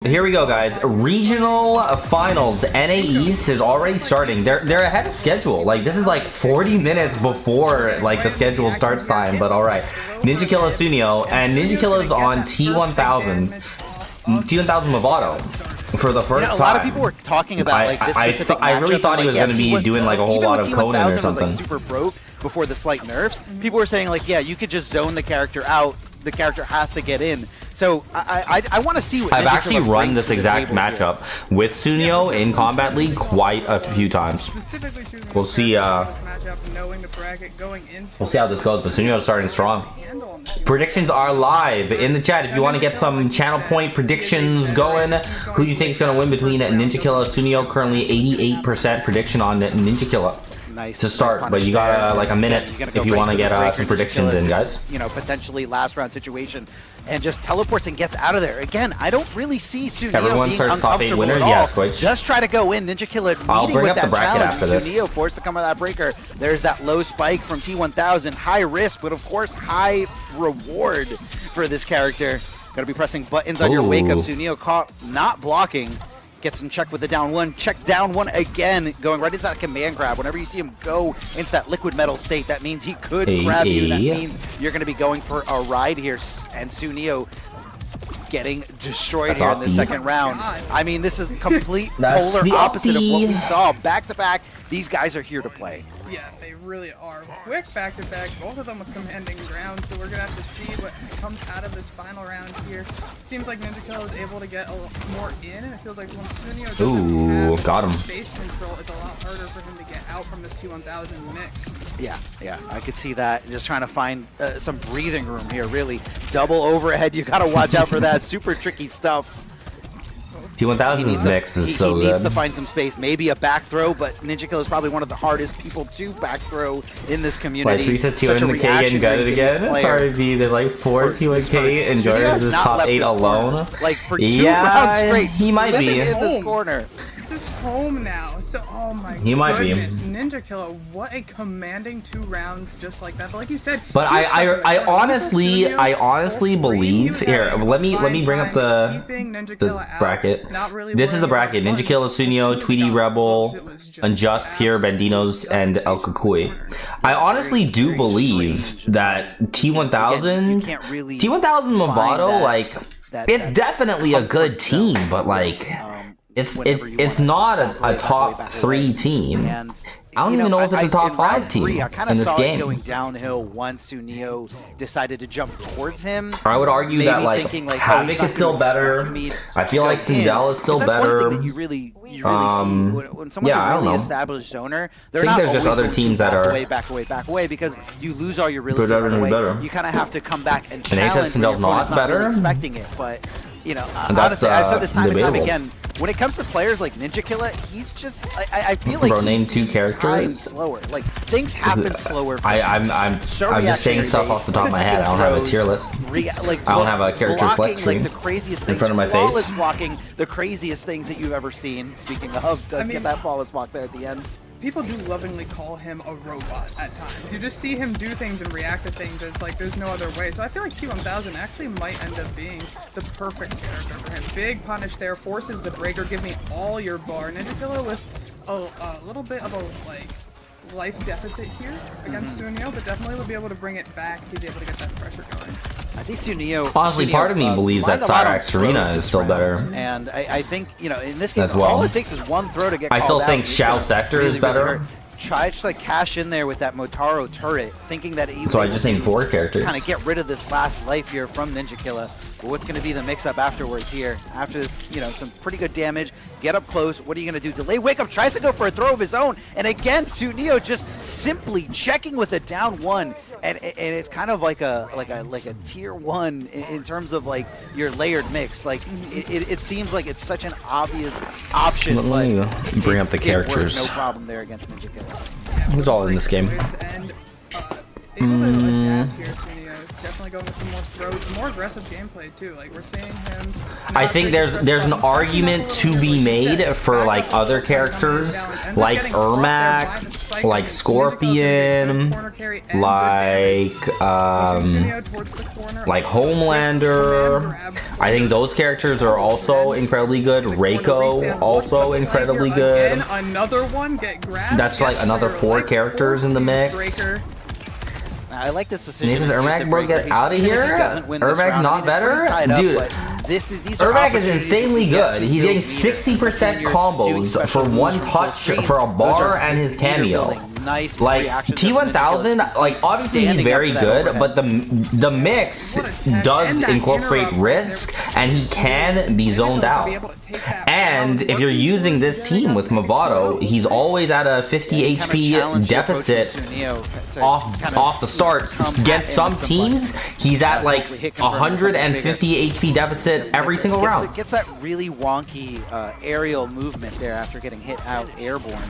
Here we go, guys. Regional finals. NA East is already starting. They're ahead of schedule. Like, this is like 40 minutes before like the scheduled starts time. But all right, NinjaKilla Sooneo, and NinjaKilla's on T1000 Mavado for the first time. A lot of people were talking about like this specific I really thought he was going to be doing like a whole lot of Conan or something. Was, like, super broke before the slight nerfs. People were saying like, yeah, you could just zone the character out. The character has to get in. So I want to see what I've actually run this exact matchup with Sooneo in Combat League quite a few times. We'll see. We'll see how this goes. But Sooneo is starting strong. Predictions are live in the chat. If you want to get some channel point predictions going, who do you think is going to win between NinjaKilla, Sooneo? Currently 88% prediction on NinjaKilla. Nice to start, but you got like a minute if you want to get some predictions in, guys. You know, potentially last round situation, and just teleports and gets out of there. Again, I don't really see Sooneo being uncomfortable at all. Yes, just try to go in. NinjaKilla meeting with that challenge. Sooneo forced to come out of that breaker. There's that low spike from T1000. High risk, but of course high reward for this character. Got to be pressing buttons on your wake up. Sooneo caught not blocking. Gets him checked with the down one, check down one again, going right into that command grab. Whenever you see him go into that liquid metal state, that means he could grab you. That means you're going to be going for a ride here. And Sooneo getting destroyed here in the second round. I mean, this is complete polar opposite of what we saw. Back to back, these guys are here to play. Yeah, they really are. Quick back-to-back, both of them with commanding ground, so we're going to have to see what comes out of this final round here. Seems like NinjaKilla is able to get a little more in, and it feels like when Sooneo doesn't have space control, it's a lot harder for him to get out from this T1000 mix. Yeah, I could see that. Just trying to find some breathing room here, really. Double overhead, you got to watch out for that. Super tricky stuff. T1000's mix is so good. He needs to find some space, maybe a back throw, but NinjaKilla is probably one of the hardest people to back throw in this community. Wait, so says T1K getting gutted again? Sorry, V, there's like 4 T1K and Jordan is top 8 alone. Like for 2 rounds straight, he might be in this corner. This is home now, so oh my he might be. NinjaKilla, what a commanding 2 rounds just like that. But like you said, but I honestly believe here. Let me bring up the bracket. This is the bracket: NinjaKilla, Sooneo, Tweedy, Rebel, Unjust, Pure, Bandinoz, and ElCucuy. I honestly do believe that T1000 Mavado, like, it's definitely a good team, but like. It's not a top 3 team. I don't even know if it's a top 5 team I kind in of this saw game. It going downhill once Sooneo decided to jump towards him. I would argue that like Havoc is still better. I feel like Sindel is still better. One thing that you really see when someone's a really established zoner. They're not there's just other teams that are back away because you lose all your real estate right away. You kind of have to come back and challenge. Sindel's not better. Really expecting it, but you know, honestly, I've said this time and time again. When it comes to players like NinjaKilla, he's just I feel like name 2 characters slower. Like things happen slower. I'm just saying stuff off the top of my head. I don't have a tier list. I don't have a character select screen like the craziest in front of my face. Flawless blocking, the craziest things that you've ever seen. Speaking of, does get that flawless block there at the end. People do lovingly call him a robot at times. You just see him do things and react to things. It's like there's no other way. So I feel like T1000 actually might end up being the perfect character for him. Big punish there, forces the breaker, give me all your bar. NinjaKilla with a little bit of a like life deficit here against Sooneo, but definitely will be able to bring it back if he's able to get that pressure going. I see Sooneo. Honestly, part of me believes that Cyrax Arena is still better. And I think, you know, in this game, as well. all it takes is one throw to get called out. I still think Shao Sektor is better. Try to like cash in there with that Motaro turret, thinking that he so I just named 4 characters. Kind of get rid of this last life here from NinjaKilla. But what's going to be the mix-up afterwards here? After this, you know, some pretty good damage. Get up close. What are you going to do? Delay wake up. Tries to go for a throw of his own, and again, Sooneo just simply checking with a down 1, and it's kind of like a tier 1 in terms of like your layered mix. Like it seems like it's such an obvious option. Let me bring up the characters. No problem there against NinjaKilla. Who's all in this game? And able to adapt here, Sooneo. Definitely definitely going with the more throws, more aggressive gameplay too. Like we're seeing him. I think there's an argument to be made for like other characters, like Ermac, like Scorpion, like Homelander. I think those characters are also incredibly good. Reiko also incredibly good. Another one get grabbed. That's like another 4 characters in the mix. I like this decision. This is Ermac, bro, get out of here. Ermac not better? Dude, Ermac is insanely good. He's getting 60% combos for 1 touch for a bar and his cameo. Like T1000, like obviously he's very good, but the mix does incorporate risk and he can be zoned out. And if you're using this team with Mavado, he's always at a 50 HP deficit off the start. Against some teams, he's at like 150 HP deficit every single round. Gets that really wonky aerial movement there after getting hit out airborne.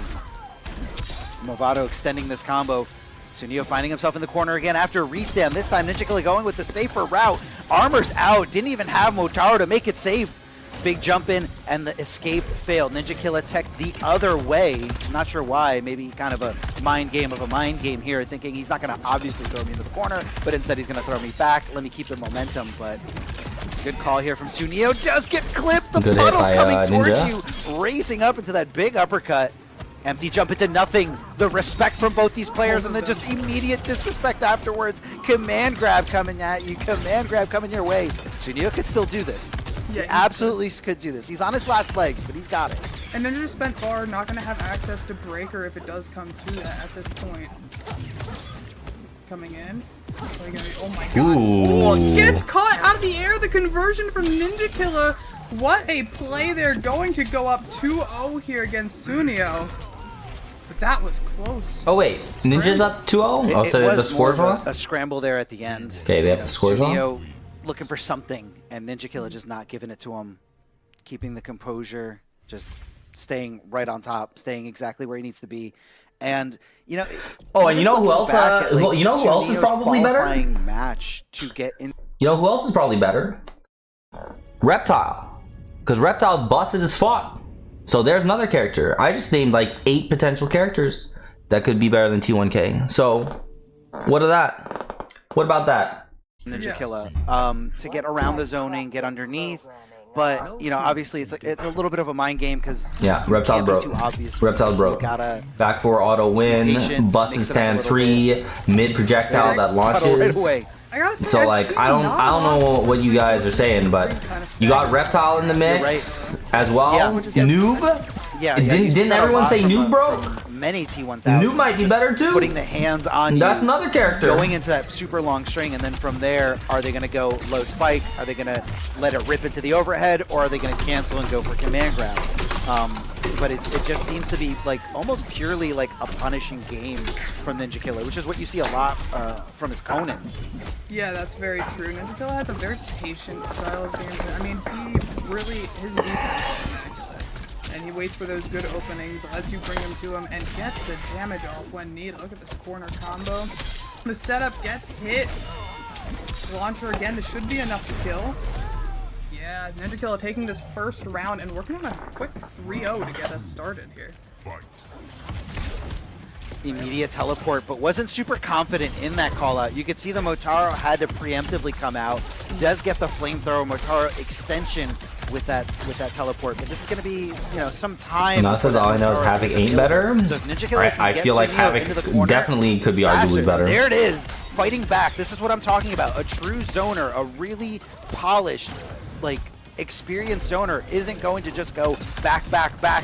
Mavado extending this combo. Sooneo finding himself in the corner again after a restand. This time NinjaKilla going with the safer route. Armor's out. Didn't even have Motaro to make it safe. Big jump in and the escape failed. NinjaKilla tech the other way. Not sure why. Maybe kind of a mind game here, thinking he's not going to obviously throw me into the corner, but instead he's going to throw me back. Let me keep the momentum, but good call here from Sooneo. Does get clipped. The puddle coming towards you, racing up into that big uppercut. Empty jump into nothing. The respect from both these players and then just immediate disrespect afterwards. Command grab coming at you. Command grab coming your way. Sooneo could still do this. Yeah, he absolutely could do this. He's on his last legs, but he's got it. And then just spent bar, not going to have access to breaker if it does come to that at this point. Coming in. Oh my god. Ooh, gets caught out of the air. The conversion from NinjaKilla. What a play. They're going to go up 2-0 here against Sooneo. But that was close. Oh wait, Ninja's up 2-0? Oh, so the score's wrong? A scramble there at the end. Okay, they have the scores wrong? Looking for something, and NinjaKilla just not giving it to him. Keeping the composure, just staying right on top, staying exactly where he needs to be. And, you know... Oh, and you know who else, you know who else is probably better? Match to get in. You know who else is probably better? Reptile. Because Reptile's busted as fuck. So there's another character. I just named like 8 potential characters that could be better than T1K. So, what of that? What about that? NinjaKilla, to get around the zoning, get underneath, but you know, obviously it's a little bit of a mind game because Reptile broke. Reptile broke. Back 4 auto win, busted stand 3, mid projectile that launches. So like I don't know what you guys are saying, but you got Reptile in the mix as well. Noob. Didn't everyone say Noob broke? Many T1000. Noob might be better too. Putting the hands on you. That's another character. Going into that super long string, and then from there, are they going to go low spike? Are they going to let it rip into the overhead, or are they going to cancel and go for command grab? But it just seems to be like almost purely like a punishing game from NinjaKilla, which is what you see a lot from his Conan. Yeah, that's very true. NinjaKilla has a very patient style of gameplay. I mean, he really, his defense is immaculate. And he waits for those good openings, lets you bring him to him, and gets the damage off when needed. Look at this corner combo. The setup gets hit. Launcher again, this should be enough to kill. Yeah, NinjaKilla taking this first round and working on a quick 3-0 to get us started here. Immediate teleport, but wasn't super confident in that call out. You could see the Motaro had to preemptively come out. Does get the flamethrower Motaro extension with that teleport, but this is going to be, you know, some time. And says all I know is Havoc ain't better. So I feel like Havoc definitely could be arguably better. There it is, fighting back. This is what I'm talking about. A true zoner, a really polished, like, experienced zoner isn't going to just go back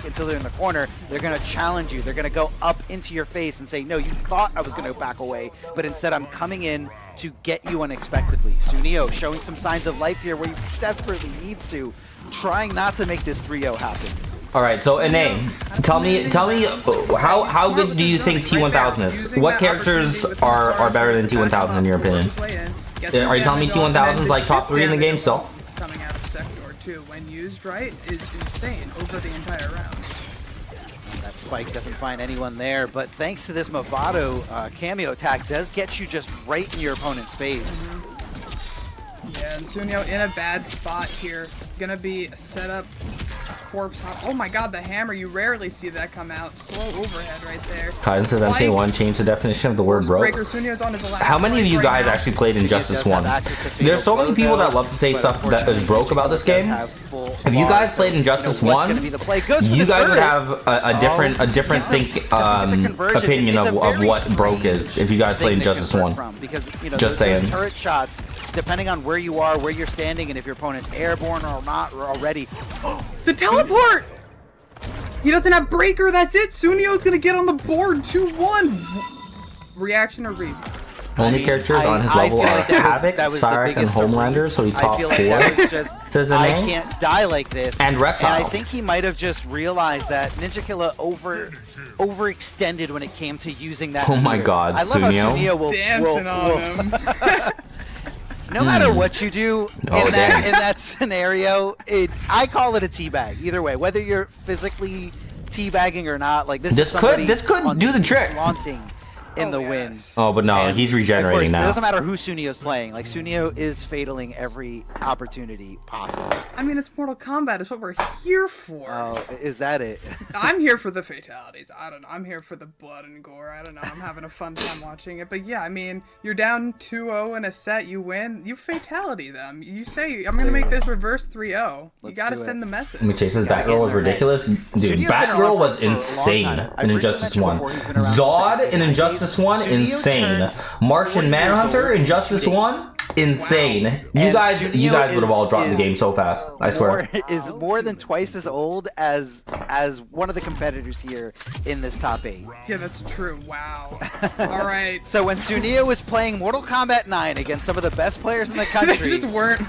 until they're in the corner. They're going to challenge you. They're going to go up into your face and say, no, you thought I was going to back away, but instead I'm coming in to get you unexpectedly. Sooneo showing some signs of life here where he desperately needs to, trying not to make this 3-0 happen. All right, so Ine, tell me how good do you think T1000 is? What characters are better than T1000 in your opinion? Are you telling me T1000's like top 3 in the game still? Coming out of Sektor too, when used right, is insane over the entire round. That spike doesn't find anyone there, but thanks to this Mavado cameo attack, does get you just right in your opponent's face. Yeah, and Sooneo in a bad spot here. Gonna be set up. Corpse. Oh my god, the hammer. You rarely see that come out. Slow overhead right there. Kaizen says MK1 changed the definition of the word broke. Soonio's on his last How many of you guys now. actually played Injustice 1? There's so many people that love to say stuff that is broke about this game. If you guys played Injustice 1, you guys would have a different opinion of what broke is if you guys played Injustice 1. Just saying. Turret shots, depending on where you are, where you're standing, and if your opponent's airborne or not already. The teleport! He doesn't have breaker, that's it! Suneo's gonna get on the board, 2-1! Reaction or read? Only characters on his level are Havoc, Cyrax, and Homelander, so he's top 4. Says the I name. can't die like this. And Reptile. And I think he might have just realized that NinjaKilla overextended when it came to using that. Oh my god, I love how Sooneo will dancing on him. No matter what you do in that scenario, I call it a teabag. Either way, whether you're physically teabagging or not, like this could do the trick. Flaunting in the win. Oh, but no, And he's regenerating of course, now. It doesn't matter who Suneo's playing. Like Sooneo is fataling every opportunity possible. I mean, it's Mortal Kombat. It's what we're here for. Oh, is that it? I'm here for the fatalities. I don't know. I'm here for the blood and gore. I don't know. I'm having a fun time watching it. But yeah, I mean, you're down 2-0 in a set. You win. You fatality them. You say, I'm going to make this reverse 3-0. You got to send the message. Chase's Batgirl was ridiculous. Dude, Batgirl was insane in Injustice 1. Zod in Injustice 1, insane. Martian Manhunter, Injustice 1, insane. You guys would have all dropped the game so fast. I swear. Is more than twice as old as one of the competitors here in this top 8. Yeah, that's true. Wow. All right. So when Sooneo was playing Mortal Kombat 9 against some of the best players in the country, they just weren't.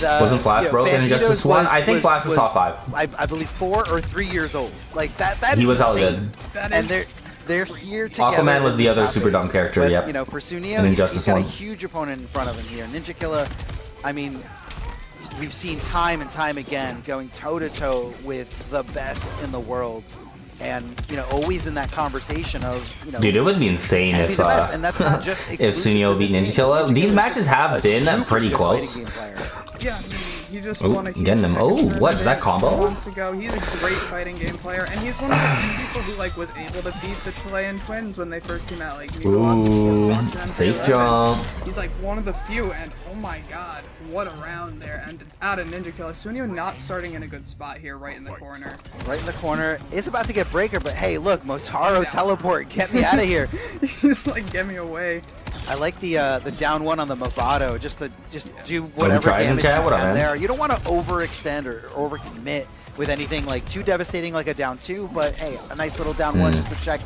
Wasn't Flash broken in Injustice 1? I think Flash was top 5. I believe 4 or 3 years old. Like that is he was hella insane. good. And they're here together. Aquaman was the other super dumb character, but, yep. You know, for Sooneo, he's got a huge opponent in front of him here. NinjaKilla, I mean, we've seen time and time again going toe-to-toe with the best in the world. And, you know, always in that conversation of, you know... Dude, it would be insane if Sooneo beat NinjaKilla. These matches have been pretty close. Yeah, he just won a huge getting him. Oh, what is that combo? Months ago. He's a great fighting game player, and he's one of the few people who like was able to beat the Chilean twins when they first came out. Like, safe jump. He's like one of the few, and oh my god, what a round there! And out of NinjaKilla, Sooneo not starting in a good spot here, right in the corner. Right in the corner. Is about to get breaker, but hey, look, Motaro teleport, get me out of here. He's like, get me away. I like the down 1 on the Mavado, just do whatever damage you can there. You don't want to overextend or overcommit with anything like too devastating like a down 2, but hey, a nice little down 1 just to check.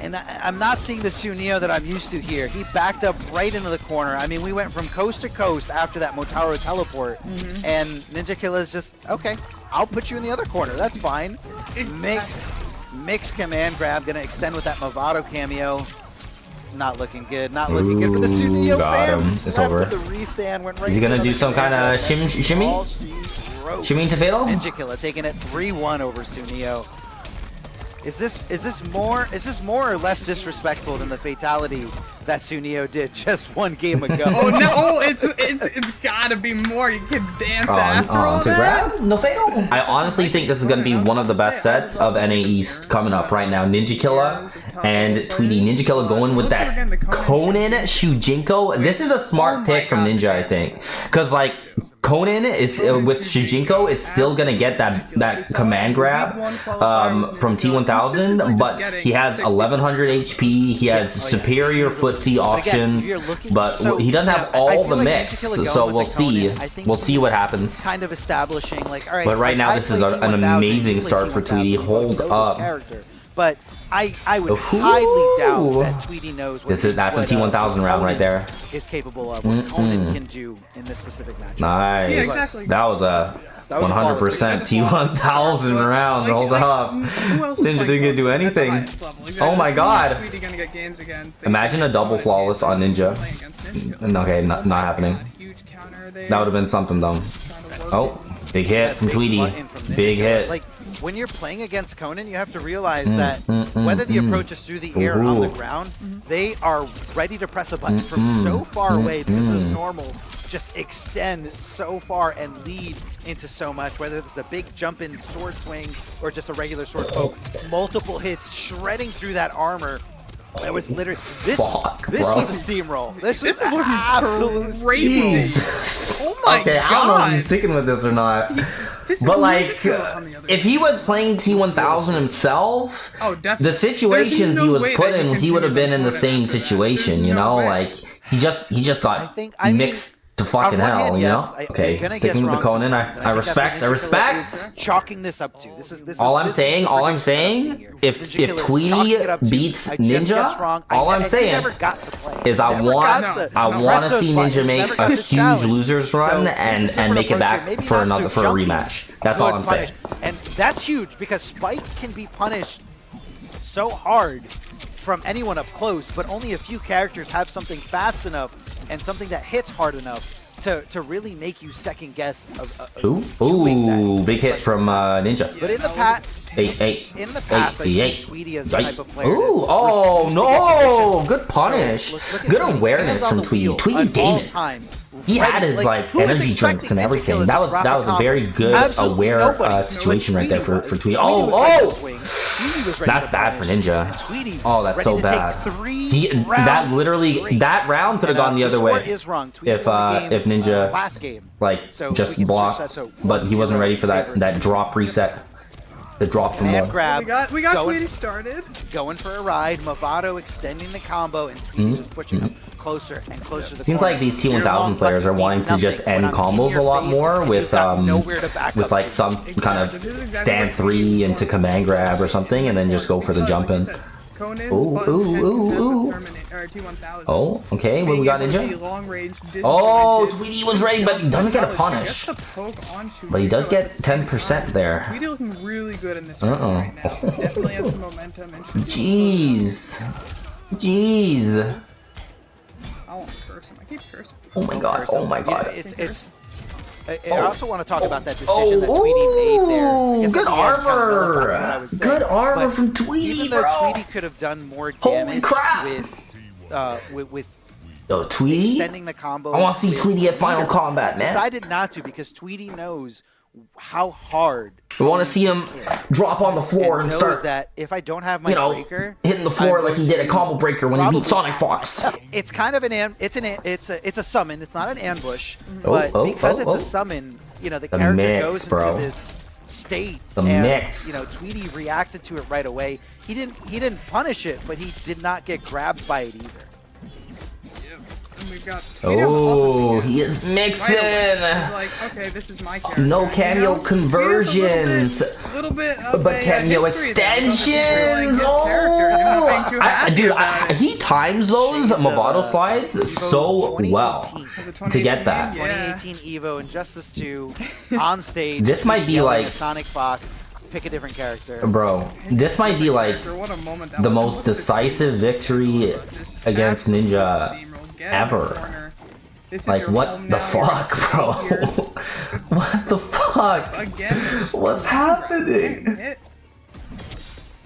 And I'm not seeing the Sooneo that I'm used to here. He backed up right into the corner. I mean, we went from coast to coast after that Motaro teleport, and NinjaKilla is just, okay, I'll put you in the other corner. That's fine. Mix command grab, gonna extend with that Mavado cameo. Not looking good. Not looking good for the Sooneo fans. It's over. The restand went right. Is he gonna do some kind of shimmy? Shimmy to fatal? NinjaKilla taking it 3-1 over Sooneo. Is this more or less disrespectful than the fatality that Sooneo did just 1 game ago? Oh no! Oh, it's gotta be more. You can dance after all that. Grab? No fatal. I honestly think this is gonna be one of the best sets of NA East coming up right now. NinjaKilla and Tweedy. NinjaKilla going with that Conan Shujinko. This is a smart pick from Ninja, I think, because like. Conan is with Shujinko is still gonna get that command grab from T1000, but he has 1100 HP. He has superior footsie options, but he doesn't have all the mix. So we'll see. We'll see what happens. Kind of establishing like, all right. But right now this is an amazing start for Tweedy. Hold up. But I would highly doubt that Tweedy knows what that's a T1000 round right there. Is capable of what Conan can do in this specific match. Nice. Yeah, exactly. That was a 100% T1000 round. Hold up. Ninja didn't do anything. Oh my god. Imagine a double flawless on Ninja. Okay, not happening. That would have been something though. Oh, big hit from Tweedy. Big hit. when you're playing against Conan, you have to realize that whether the approach is through the air or on the ground, they are ready to press a button from so far away because those normals just extend so far and lead into so much, whether it's a big jump in sword swing or just a regular sword poke. Multiple hits shredding through that armor. That was literally this was a steamroll. This was absolute crazy. Oh my okay, god. I don't know if he's sticking with this or not. But like, if he was playing T1000 himself, definitely. the situations he was put in, he would have been in the same situation, you know? Like, he just got mixed to fucking hell, you know? Okay, sticking with the Conan, I respect. Chalking this up to this. All I'm saying, if Tweedy beats Ninja, all I'm saying is I want to see Ninja make a huge losers run and make it back for a rematch. That's all I'm saying. And that's huge because Spike can be punished so hard from anyone up close, but only a few characters have something fast enough and something that hits hard enough to really make you second guess Ooh, big hit from Ninja. But in the past, I see Tweedy as the type of player. Ooh, oh no, good punish, good awareness from Tweedy. Tweedy gave it. He had his like energy drinks and everything. That was a very good aware situation right there for Tweedy. That's bad for Ninja. Oh, that's so bad. That round could have gone the other way if Ninja like just blocked, but he wasn't ready for that drop reset. The drop from the grab. We got Tweedy started. Going for a ride. Mavado extending the combo, and Tweedy just pushing him closer and closer to the Seems like these T1000 players are wanting to just end combos a lot more with like some kind of stand 3 into command grab or something, and then just go for the jump in. Ooh. Oh, okay. What we got, Ninja? Oh, Tweedy was ready, but he doesn't get a punish. But he does get 10% there. Tweedy looking really good in this round right now. Definitely has some momentum. Jeez. I won't curse him. I keep cursing. Oh my god. I also want to talk about that decision that Tweedy made there. Good armor! Good armor from Tweedy, even bro! though Tweedy could have done more damage with Tweedy? extending the combo. I want to see Tweedy at Final Combat, man. Decided not to because Tweedy knows how hard. We want to see him drop on the floor and start that if I don't have my breaker, hitting the floor like he did at Combo Breaker when he beat Sonic Fox. It's kind of it's a summon. It's not an ambush, but because it's a summon, you know, the character goes into this state. Tweedy reacted to it right away. He didn't punish it, but he did not get grabbed by it either. He is mixing. He's like, okay, this is my character. No cameo conversions, but cameo extensions. He times those Mavado slides so well to get that. 2018 Evo Injustice 2 on stage. This might be like Sonic Fox. Pick a different character. Bro, this might be like the most decisive victory against Ninja ever. Like, what the fuck, bro? What the fuck? What's happening?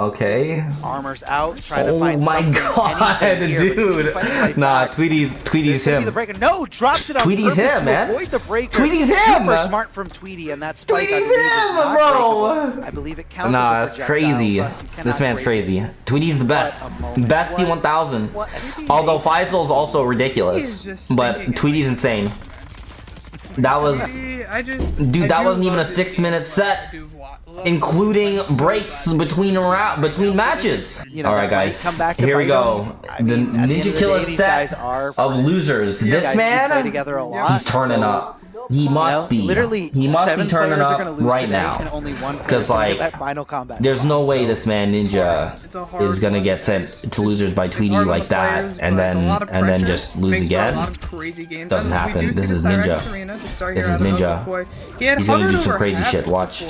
Okay. Armor's out, trying to find something. Oh my god, dude. Nah, Tweedy's him. No, drops it on Tweedy's him, man. Avoid the breaker. Tweedy's him. Super smart from Tweedy, and that's Tweedy's him, bro. I believe it counts. Nah, that's crazy. This man's crazy. Tweedy's the best. Best T1000. Although Faisal's also ridiculous, but Tweedy's insane. That was, dude. That wasn't even a 6-minute set, including breaks between matches. All right, guys, here we go. The NinjaKilla set of losers. This man, he's turning up. He must be. He must be turning up right now. Because like, there's no way this man Ninja is gonna get sent to losers by Tweedy like that, and then just lose again. Doesn't happen. This is Ninja. This is Ninja. He's gonna do some crazy shit. Watch.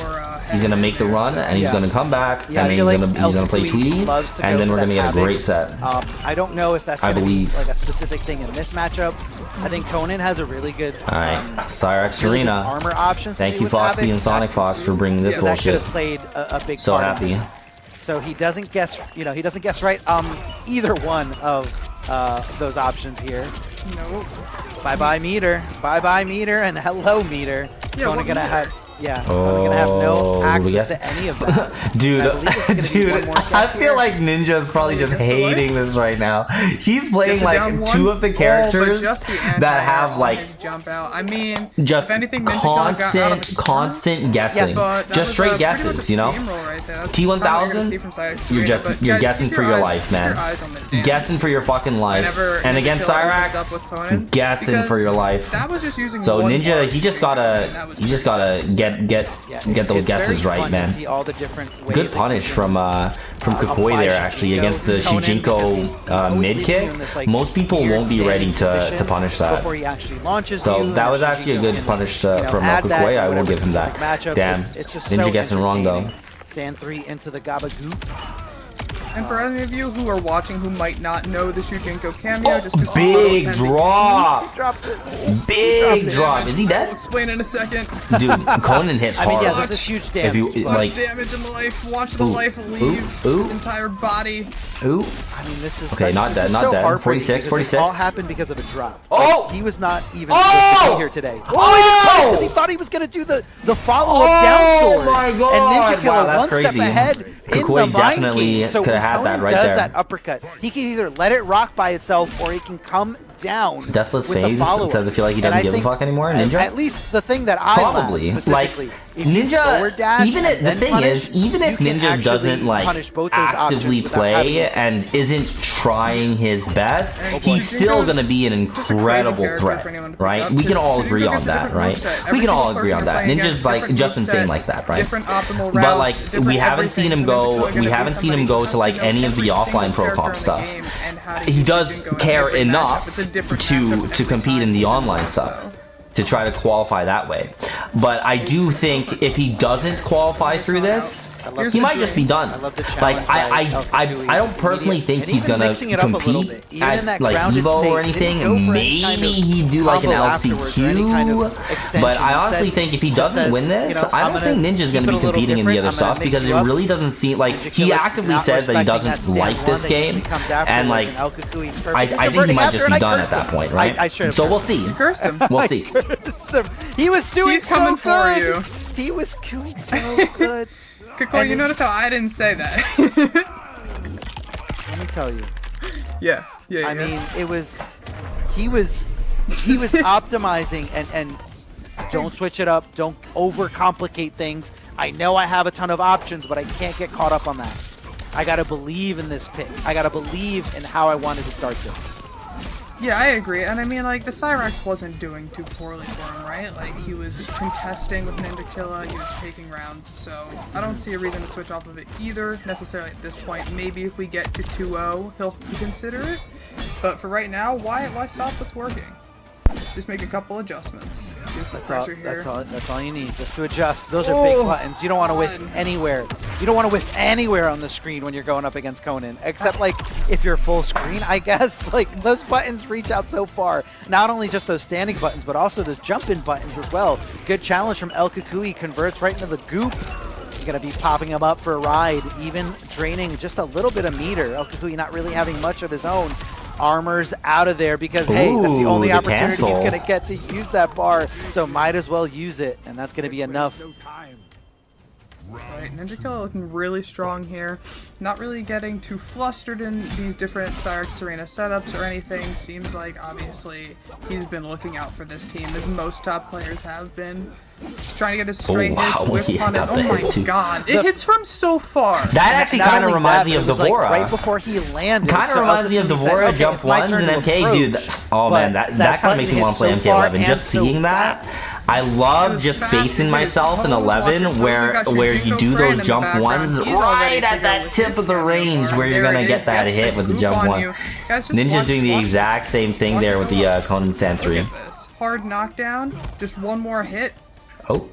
He's gonna make the run, and he's gonna come back, and then he's gonna play Tweedy, and then we're gonna get a great set. I don't know if that's gonna be like a specific thing in this matchup. I think Conan has a really good. Alright, Cyrax Serena. Armor options. Thank you, Foxy and Sonic Fox, for bringing this So that could bullshit. have played a big So part happy. in this. So he doesn't guess, he doesn't guess right either one of those options here. Nope. Bye-bye meter. Bye-bye meter and hello meter. Yeah, Kona what gonna meter? have Kona gonna have no access guess? to any of that. Dude, I believe this is gonna be one more I guess feel here. like Ninja is probably just hating this right now. He's playing Gets it down like one. 2 of the Oh, but characters just the that anti-air have on like his jump out. I mean, just if anything, NinjaKilla got out of the constant guessing. but that Just was straight pretty much a guesses, you know? steamroll right there. That's T1000, kinda what you're gonna see from Cyrax you're Serena, but you're guys, guessing keep for your your eyes- life, keep man. your eyes on the damage. Guessing for your fucking life. Whenever And against NinjaKilla ends up with Cyrax, Conan, guessing for your because life. That was just using So one Ninja, bar he just and gotta that was get those guesses right, man. Good punish from ElCucuy there actually against the Shijinko mid kick. Most people won't be ready to punish that. So that was actually a good punish from ElCucuy. I will give him that. Damn, Ninja guessing wrong though. Stand 3 into the Gabagoop. And for any of you who are watching who might not know the Shujinko cameo, just 'cause Big Mavado drop! Dropped it. Big drop! Is he I'll dead? explain in a second. Dude, Conan hits I mean, yeah, hard. this is huge If damage. you Watch like, damage in life. Watch the life leave ooh. his entire body. ooh. I mean, this is Okay, not this dead, is not so dead. heartbreaking 46, because 46. This all happened because of a drop. Oh! Like, he was not even Oh! supposed to be here today. Oh, because he thought he was gonna do the follow-up down sword. my God. And NinjaKilla Wow, that's one step crazy. ahead in ElCucuy the mind definitely game. So coulda had that Conan right does there. that uppercut. He can either let it rock by itself or he can come down. Deathless with the Phase follow-up. says I feel like he And doesn't I give a think fuck anymore. Ninja? At least the thing that I Probably. love specifically. Like, if you Ninja, forward dash even and if, the then thing punish, is, even if you can Ninja actually doesn't like punish both those actively options without having play to and miss. isn't trying his best, And he's still Shujinko's gonna be an such a crazy incredible character threat, for anyone to pick right? up, We can because all Shujinko agree gets on a that, different right? moveset. We Every can all single agree on person that. you're playing Ninja's against, like different just insane moveset, like that, right? Different optimal But routes, like different we haven't seen everything, him so go, NinjaKilla we gonna be haven't seen him somebody go who to like has to any know of the every single offline pro character comp in the stuff. game and how to He use does Shujinko in care every enough matchup. It's a different to matchup every compete in the time. online stuff. To try to qualify that way. But I do think if he doesn't qualify through this, he might just be done. Like I don't personally think he's gonna compete at like Evo or anything. Maybe he'd do like an LCQ, but I honestly think if he doesn't win this, I don't think Ninja's gonna be competing in the other stuff because it really doesn't seem like he actively says that he doesn't like this game, and like I think he might just be done at that point, right? So we'll see. You cursed him. We'll see. He was doing He's coming so for good. you. He was doing so good. Kikoi, you notice how I didn't say that? Let me tell you. Yeah. I mean, he was optimizing and don't switch it up. Don't overcomplicate things. I know I have a ton of options, but I can't get caught up on that. I gotta believe in this pick. I gotta believe in how I wanted to start this. Yeah, I agree. And I mean, like, the Cyrax wasn't doing too poorly for him, right? Like, he was contesting with NinjaKilla, he was taking rounds, so I don't see a reason to switch off of it either, necessarily at this point. Maybe if we get to 2-0, he'll consider it. But for right now, why stop what's working? Just make a couple adjustments. That's all you need, just to adjust. Those are big buttons. You don't want to whiff anywhere. You don't want to whiff anywhere on the screen when you're going up against Conan, except like if you're full screen, I guess. Like those buttons reach out so far. Not only just those standing buttons, but also those jump-in buttons as well. Good challenge from ElCucuy, converts right into the goop. Gonna be popping him up for a ride, even draining just a little bit of meter. ElCucuy not really having much of his own. Armor's out of there because, hey, that's the only opportunity he's going to get to use that bar, so might as well use it, and that's going to be enough. Right, NinjaKilla looking really strong here. Not really getting too flustered in these different Cyrax Serena setups or anything. Seems like, obviously, he's been looking out for this team, as most top players have been. Just trying to get his straight hits with punish. Oh my god, it hits from so far. That actually kind of reminds me of Devora. Like right before he landed. Kind of reminds me of Devora jump ones and MK, dude. Oh man, that kind of makes me want to play MK11. Just seeing that, I love just facing myself in 11 where you do those jump ones right at that tip of the range where you're gonna get that hit with the jump one. Ninja's doing the exact same thing there with the Conan Stand 3. Hard knockdown, just one more hit. Oh.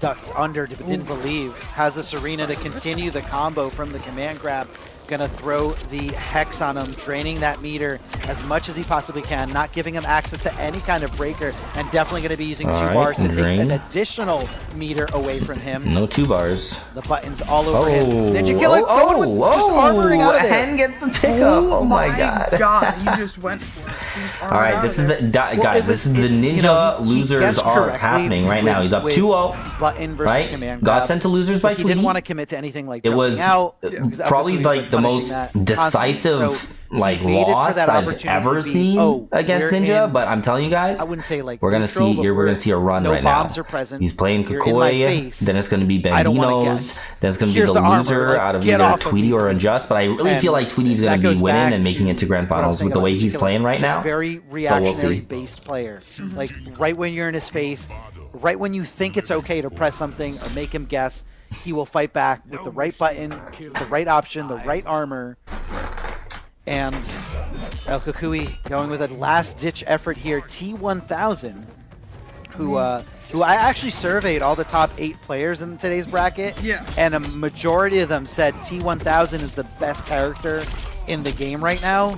Ducked under, but didn't believe. Has the Serena to continue the combo from the command grab. Gonna throw the Hex on him, draining that meter as much as he possibly can, not giving him access to any kind of breaker, and definitely gonna be using 2 bars to take an additional meter away from him. No 2 bars. The buttons all over him. NinjaKilla going with just armoring out of there. Hen gets the pickup. Oh my god. He just went for it. He just all right, this is the guys. This is the Ninja losers arc happening right now. He's up 2-0. Button versus command got sent to losers by Tweedy. He didn't want to commit to anything like it was out. Probably like the most decisive like loss I've ever seen against Ninja. But I'm telling you guys, I wouldn't say like we're gonna see a run right now. Bombs are present. He's playing ElCucuy, then it's gonna be Bandinoz, then it's gonna be the loser out of either Tweedy or Unjust. But I really feel like Tweedy's gonna be winning and making it to grand finals with the way he's playing right now. Very reactionary based player. Like right when you're in his face, right when you think it's okay to press something or make him guess, he will fight back with the right button, the right option, the right armor. And ElCucuy going with a last-ditch effort here. T1000, who I actually surveyed all the top 8 players in today's bracket, and a majority of them said T1000 is the best character in the game right now,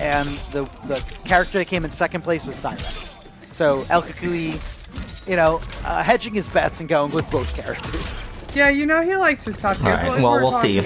and the character that came in second place was Cyrax. So ElCucuy, you know, hedging his bets and going with both characters. Yeah, you know he likes his top tier. Right. Well, we'll see.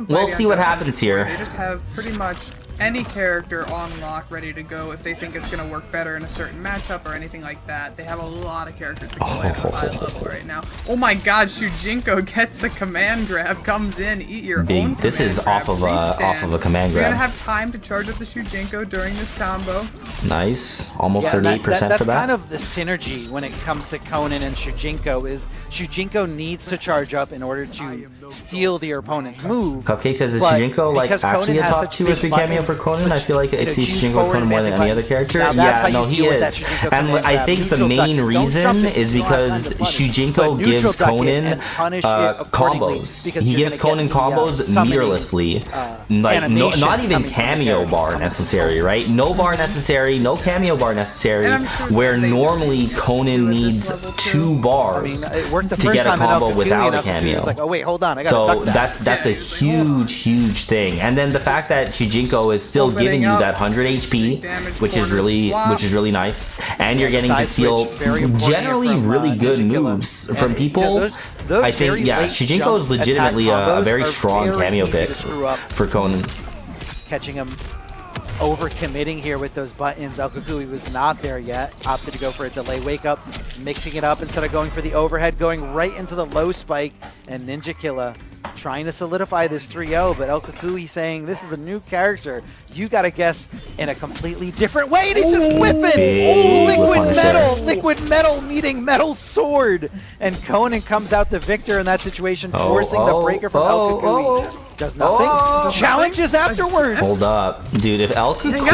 We'll see what happens here. They just have pretty much any character on lock ready to go if they think it's going to work better in a certain matchup or anything like that. They have a lot of characters that can play at a high level right now. Oh my god, Shujinko gets the command grab, comes in, eat your own This is off of a command grab. You're going to have time to charge up the Shujinko during this combo. Nice. Almost 38% for that. That's kind of the synergy when it comes to Conan and Shujinko is Shujinko needs to charge up in order to steal the opponent's move. Cupcake says, is Shujinko like actually a top 2 or 3 cameo for Conan? I feel like I see Shujinko Conan more than any other character. Yeah, no, he is. And I think the main reason is because Shujinko gives Conan combos. He gives Conan combos meterlessly. Like, not even cameo bar necessary, right? No bar necessary, no cameo bar necessary, where normally Conan needs 2 bars to get a combo without a cameo. Oh wait, hold on. So that's a huge thing. And then the fact that Shujinko is still giving you that 100 HP, which is really nice, and you're getting to steal generally really good moves from people. I think Shujinko is legitimately a very strong cameo pick for Conan. Catching him over-committing here with those buttons. ElCucuy was not there yet. Opted to go for a delay wake-up, mixing it up instead of going for the overhead, going right into the low spike, and NinjaKilla trying to solidify this 3-0, but ElCucuy saying, this is a new character. You got to guess in a completely different way, and he's just whiffing! Liquid metal meeting metal sword! And Conan comes out the victor in that situation, forcing the breaker from ElCucuy. Does nothing. Challenges afterwards. Hold up. Dude, if ElCucuy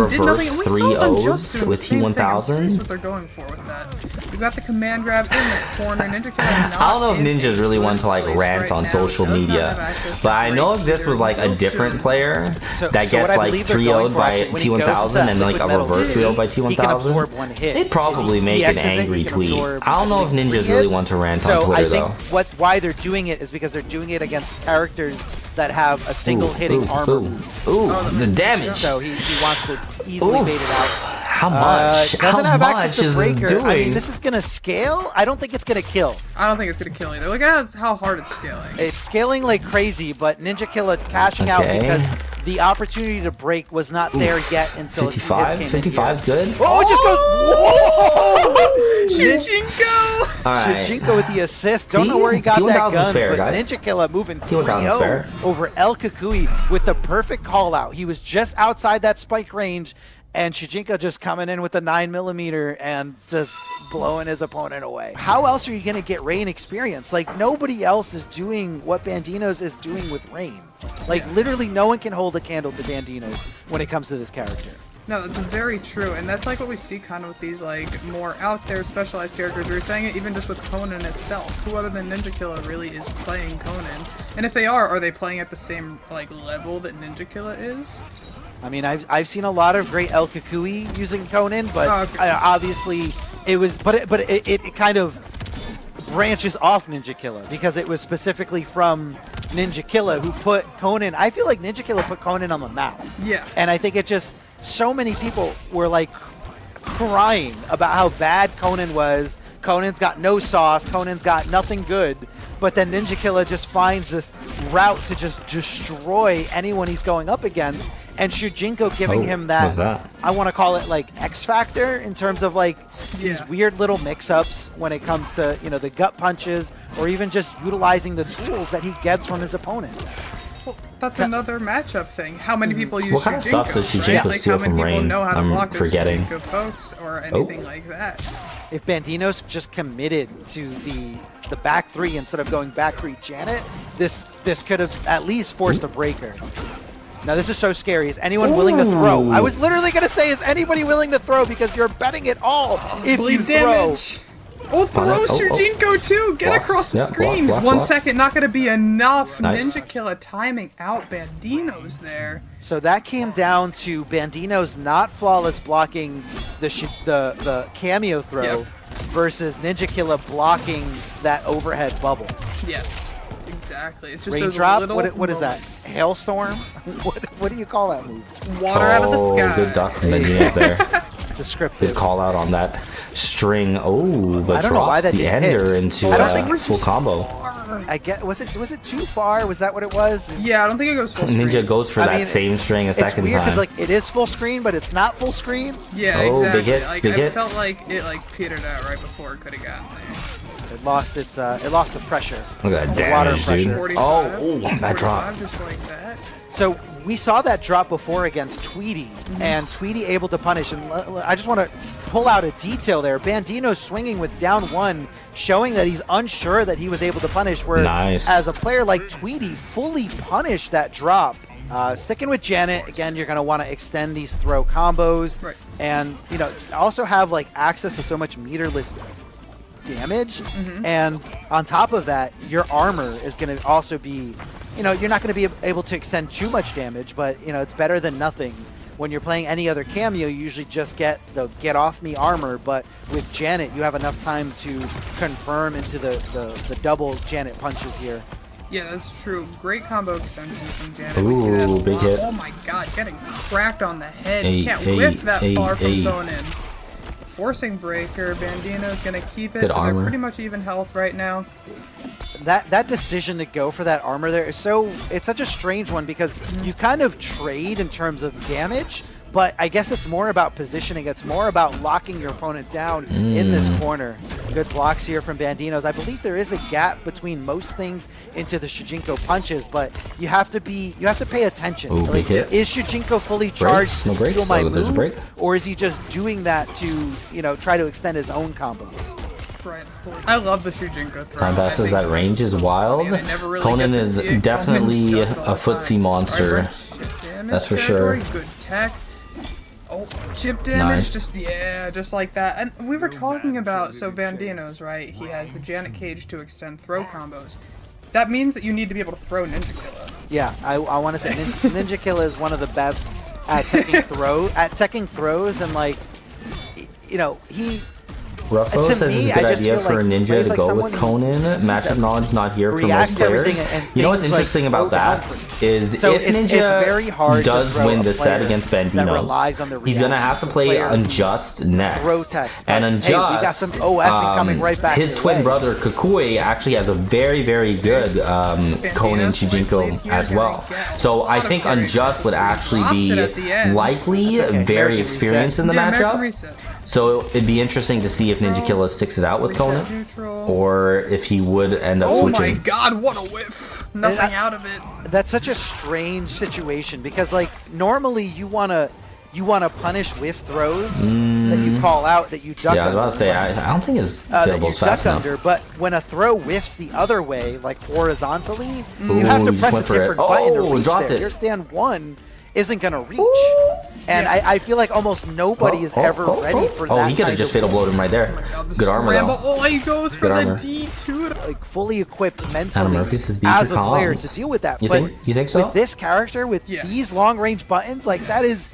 reverse 3-0s with T1000. That's what they're going for with that. You got the command grab in the corner. NinjaKilla. I don't know if Ninja's really one to like rant on social media, but I know if this was like a different player that gets like 3-0'd by T1000 and like a reverse 3-0 by T1000, they'd probably make an angry tweet. I don't know if Ninja's really one to rant on Twitter though. I think why they're doing it is because they're doing it against characters that have a single hitting armor. The damage. So he wants to easily bait it out. How much? Doesn't have access to breaker. I mean, this is gonna scale. I don't think it's gonna kill. I don't think it's gonna kill either. Look at how hard it's scaling. It's scaling like crazy, but NinjaKilla cashing out because the opportunity to break was not there yet until 55. 55's good. Oh, it just goes. Shujinko. Shujinko with the assist. Don't know where he got that gun, but NinjaKilla moving 3-0 over ElCucuy with the perfect call out. He was just outside that spike range. And Shujinko just coming in with a 9mm and just blowing his opponent away. How else are you going to get Rain experience? Like, nobody else is doing what Bandinoz is doing with Rain. Like, literally no one can hold a candle to Bandinoz when it comes to this character. No, that's very true, and that's like what we see kind of with these like more out there specialized characters. We were saying it even just with Conan itself. Who other than NinjaKilla really is playing Conan? And if they are they playing at the same like level that NinjaKilla is? I mean, I've seen a lot of great ElCucuy using Conan, but obviously it was, but it kind of branches off NinjaKilla because it was specifically from NinjaKilla, who put Conan. I feel like NinjaKilla put Conan on the map. Yeah. And I think it just, so many people were like crying about how bad Conan was. Conan's got no sauce. Conan's got nothing good. But then NinjaKilla just finds this route to just destroy anyone he's going up against. And Shujinko giving him that, I want to call it like X Factor in terms of like these weird little mix-ups when it comes to, you know, the gut punches or even just utilizing the tools that he gets from his opponent. Well, that's another matchup thing. How many people use what kind of stuff does Shujinko like, steal how many from people Rain? know how to I'm block forgetting. Shujinko pokes or anything like that? If Bandinoz just committed to the back three instead of going back three Janet, this could have at least forced a breaker. Now this is so scary. Is anyone willing to throw? I was literally going to say, is anybody willing to throw? Because you're betting it all if you throw. Oh, throw Shujinko too! Get across the screen! Block, 1 second, not going to be enough. Nice. NinjaKilla timing out Bandinoz there. So that came down to Bandinoz not flawless blocking the cameo throw versus NinjaKilla blocking that overhead bubble. Yes, exactly. It's just Raindrop? those little What is that? Hailstorm? What do you call that move? Water out of the sky. Good duck from Bandinoz there. Descriptive. Good call out on that string. Oh, but I don't know why drops that the didn't hit. ender into I don't think full combo. I get. Was it too far? Was that what it was? Yeah, I don't think it goes full screen. Ninja goes for that same string a second It's weird because time. like it is full screen, but it's not full screen. Yeah, Oh, exactly. big hits, Like, big I hits. felt like it like petered out right before it could have gotten there. It lost its. It lost the pressure. Look at that The water damage, dude. pressure. 45, Oh, that drop. 45, just like that. So we saw that drop before against Tweedy, and Tweedy able to punish. And I just want to pull out a detail there. Bandinoz swinging with down one, showing that he's unsure that he was able to punish. Where as a player like Tweedy, fully punished that drop. Sticking with Janet, again, you're going to want to extend these throw combos. Right. And, you know, also have like access to so much meterless damage. And on top of that, your armor is going to also be, you know, you're not going to be able to extend too much damage, but, you know, it's better than nothing. When you're playing any other cameo, you usually just get the get off me armor, but with Janet, you have enough time to confirm into the double Janet punches here. Yeah, that's true. Great combo extension from Janet. Ooh, we see that a big lot. hit. Oh my god, getting cracked on the head. Hey, You can't hey, whiff that hey, far from hey. going in. Forcing breaker, Bandino's gonna keep it, Good so armor. they're pretty much even health right now. That decision to go for that armor there is it's such a strange one because you kind of trade in terms of damage, but I guess it's more about positioning. It's more about locking your opponent down in this corner. Good blocks here from Bandinoz. I believe there is a gap between most things into the Shujinko punches, but you have to pay attention. Ooh, big hit. Is Shujinko fully charged No to breaks, steal my so there's a break. move, or is he just doing that to, you know, try to extend his own combos? Right. I love the Shujinko throw. Time passes, that range is wild. Conan is definitely a footsie monster. That's for sure. Good tech. Oh, chip damage, Nice. just like that. And we were talking about, so Bandinoz, right? He has the Janet cage to extend throw combos. That means that you need to be able to throw NinjaKilla. Yeah, I want to say NinjaKilla is one of the best at teching throws, and like, you know, Ruffo says it's a good idea for a ninja to go with Conan. Matchup knowledge not here for most players. You know what's interesting about that is if Ninja does win the set against Bandinoz, he's gonna have to play Unjust next. And Unjust, his twin brother Kakui actually has a very, very good Conan Shujinko as well. So I think Unjust would actually be likely very experienced in the matchup. So it'd be interesting to see if NinjaKilla sticks it out with Conan, or if he would end up switching. Oh my god, what a whiff! Nothing out of it. That's such a strange situation because, like, normally you wanna punish whiff throws that you call out, that you duck. Yeah, I was about to say I don't think his killable's fast enough. But when a throw whiffs the other way, like horizontally, you have to press a different button to reach there. Your stand one isn't gonna reach. And I feel like almost nobody is ever ready for that. Oh, he could have just fatal blowed him right there. Good armor, though. Oh, he goes for the D2. Like fully equipped mentally Murphy's his as a player to deal with that. You think so? With this character, with these long range buttons, like that is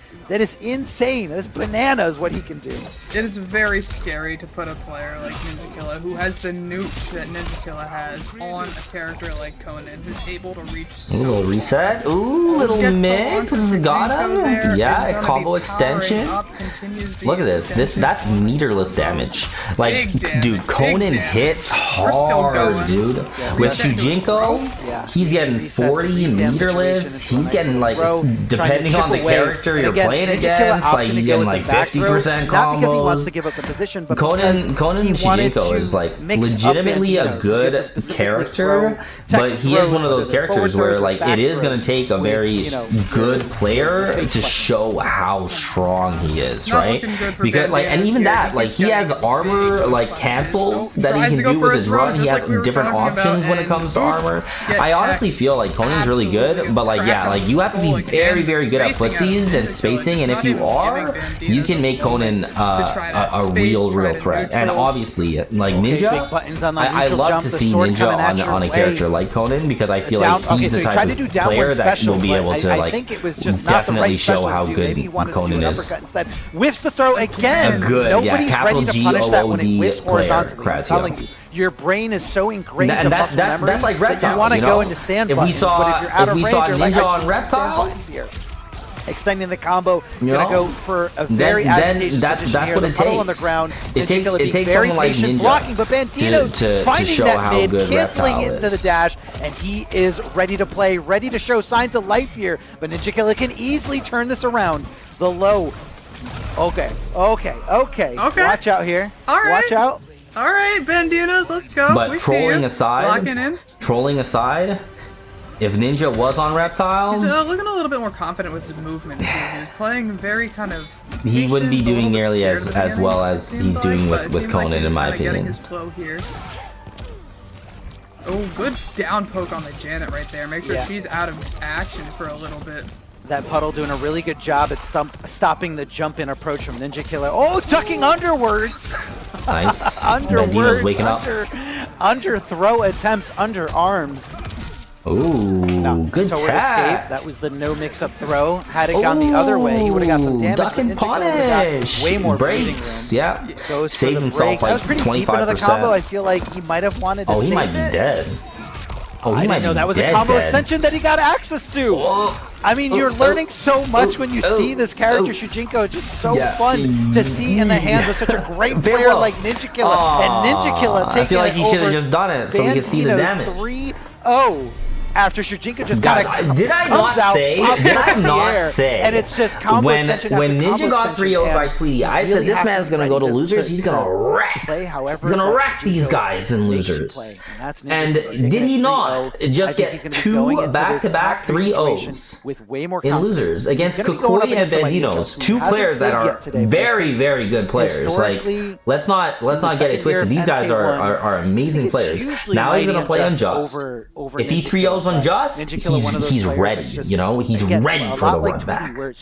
insane. That's bananas what he can do. It is very scary to put a player like NinjaKilla, who has the nuke that NinjaKilla has, on a character like Conan, who's able to reach so little reset. Ooh, little mix. Got him. Yeah, combo extension. Look at this. That's meterless damage. Like, dude, Conan hits hard, dude. With Shujinko, he's getting 40 meterless. He's getting, like, depending on the character you're playing against, like, he's getting like 50% combos. Not because he wants to give up the position, but Conan Shujinko is like legitimately a good character, but he is one of those characters where like it is going to take a very good player to show how strong he is, right? Because like, and even that, like he has armor like cancels that he can do with his run. He has different options when it comes to armor. I honestly feel like Conan's really good, but like yeah, like you have to be very good at footsies and spacing. And if you are, you can make Conan a real threat. And obviously, like Ninja, I love to see Ninja on a character like Conan because I feel like he's the type of player that will be able to like definitely show how good Conan is. Whiffs the throw again. Nobody's ready to punish that when it whiffs horizontally. I'm telling you. Your brain is so ingrained to muscle memory that's like that you want to go into stand buttons. But if you're out of range, you're like, I choose stand buttons here. Extending the combo, gonna go for a very advantageous position here. The puddle on the ground. It takes very patient like blocking, but Bandinoz finding that mid, canceling into the dash, and he is ready to play, ready to show signs of life here. But NinjaKilla can easily turn this around. The low. Okay. Watch out here. All right. Watch out. All right, Bandinoz, let's go. But trolling aside. If Ninja was on Reptiles, he's looking a little bit more confident with his movement. He's playing very kind of. He wouldn't be doing nearly as well as he's doing with Conan, in my opinion. His flow here. Oh, good down poke on the Janet right there. Make sure she's out of action for a little bit. That puddle doing a really good job at stopping the jump in approach from NinjaKilla. Oh, ducking underwards. Nice. Underwards. Waking up. Under throw attempts, under arms. Ooh, good tap. That was the no mix-up throw. Had it gone the other way, he would have got some damage. Duck and punish. Way more breaks. Yeah. Saved himself like 25%. Deep into the combo. I feel like he might have wanted to save it. Oh, he might be dead. Oh, he might be dead. That was a combo extension that he got access to. I mean, you're learning so much when you see this character, Shujinko. Just so fun to see in the hands of such a great player like NinjaKilla. And NinjaKilla taking it over. I feel like he should have just done it so he could see the damage. 3-0. After Shujinko just got a did I not say and it's just combo extension after when Ninja combo got 3-0 by Tweedy, I said this man's gonna go to losers. He's gonna wreck. He's gonna wreck these guys in losers. And did he not just get 2 back-to-back 3-0s with way more in losers against ElCucuy and Bandinoz, 2 players that are very good players. Like let's not get it twisted. These guys are amazing players. Now he's gonna play Unjust. If he 3-0s Unjust, he's ready, you know? He's ready for the run back. We'll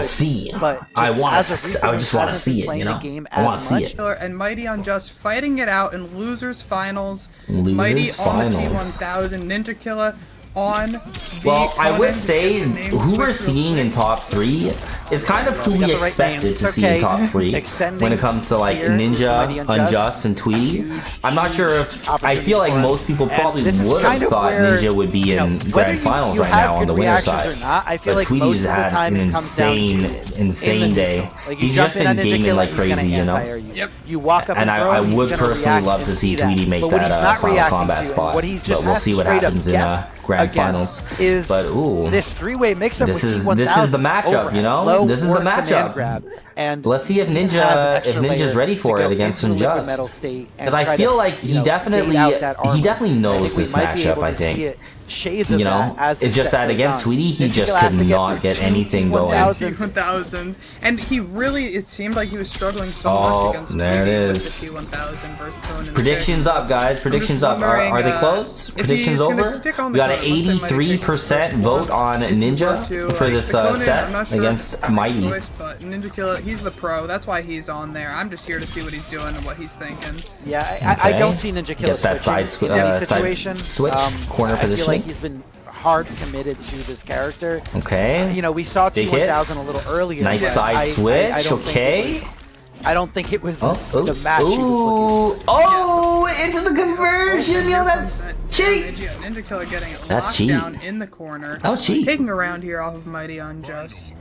see. I just want to see it, you know? I want to see it. And MightyUnjust fighting it out in losers finals. Mighty on the T1000, NinjaKilla on the Well, I would say who we're seeing in top 3 is kind of who we expected to see in top 3 when it comes to like Ninja, Unjust, and Tweedy. I'm not sure if I feel like most people probably would have thought Ninja would be in grand finals right now on the winner side. But Tweedy's had an insane day. He's just been gaming like crazy, you know. And I would personally love to see Tweedy make that Final Kombat spot, but we'll see what happens in grand finals. But ooh, this 3-way mix-up with T1000. This is the matchup, you know. This is the matchup. And let's see if Ninja's ready for it against Unjust. Because I feel like he definitely knows this matchup. I think. You know, it's just that against Tweedy, he just could not get anything going. T1000s, and he really, it seemed like he was struggling so much against Tweedy with the T1000 versus Conan. Predictions up, guys. Predictions up. Are they close? Predictions over? We got an 83% vote on Ninja for this set against Mighty. But NinjaKilla, he's the pro. That's why he's on there. I'm just here to see what he's doing and what he's thinking. Yeah, I don't see NinjaKilla switching in any situation. Switch, corner I positioning. feel like he's been hard committed to this character. Okay. You know, we saw T1000 a little earlier. Nice side switch. Okay. I don't think it was the match he was looking for. Oh, into the conversion. Yo, that's cheap. NinjaKilla getting it That's locked cheap. down in the corner. That was cheap. Taking around here off of MightyUnjust.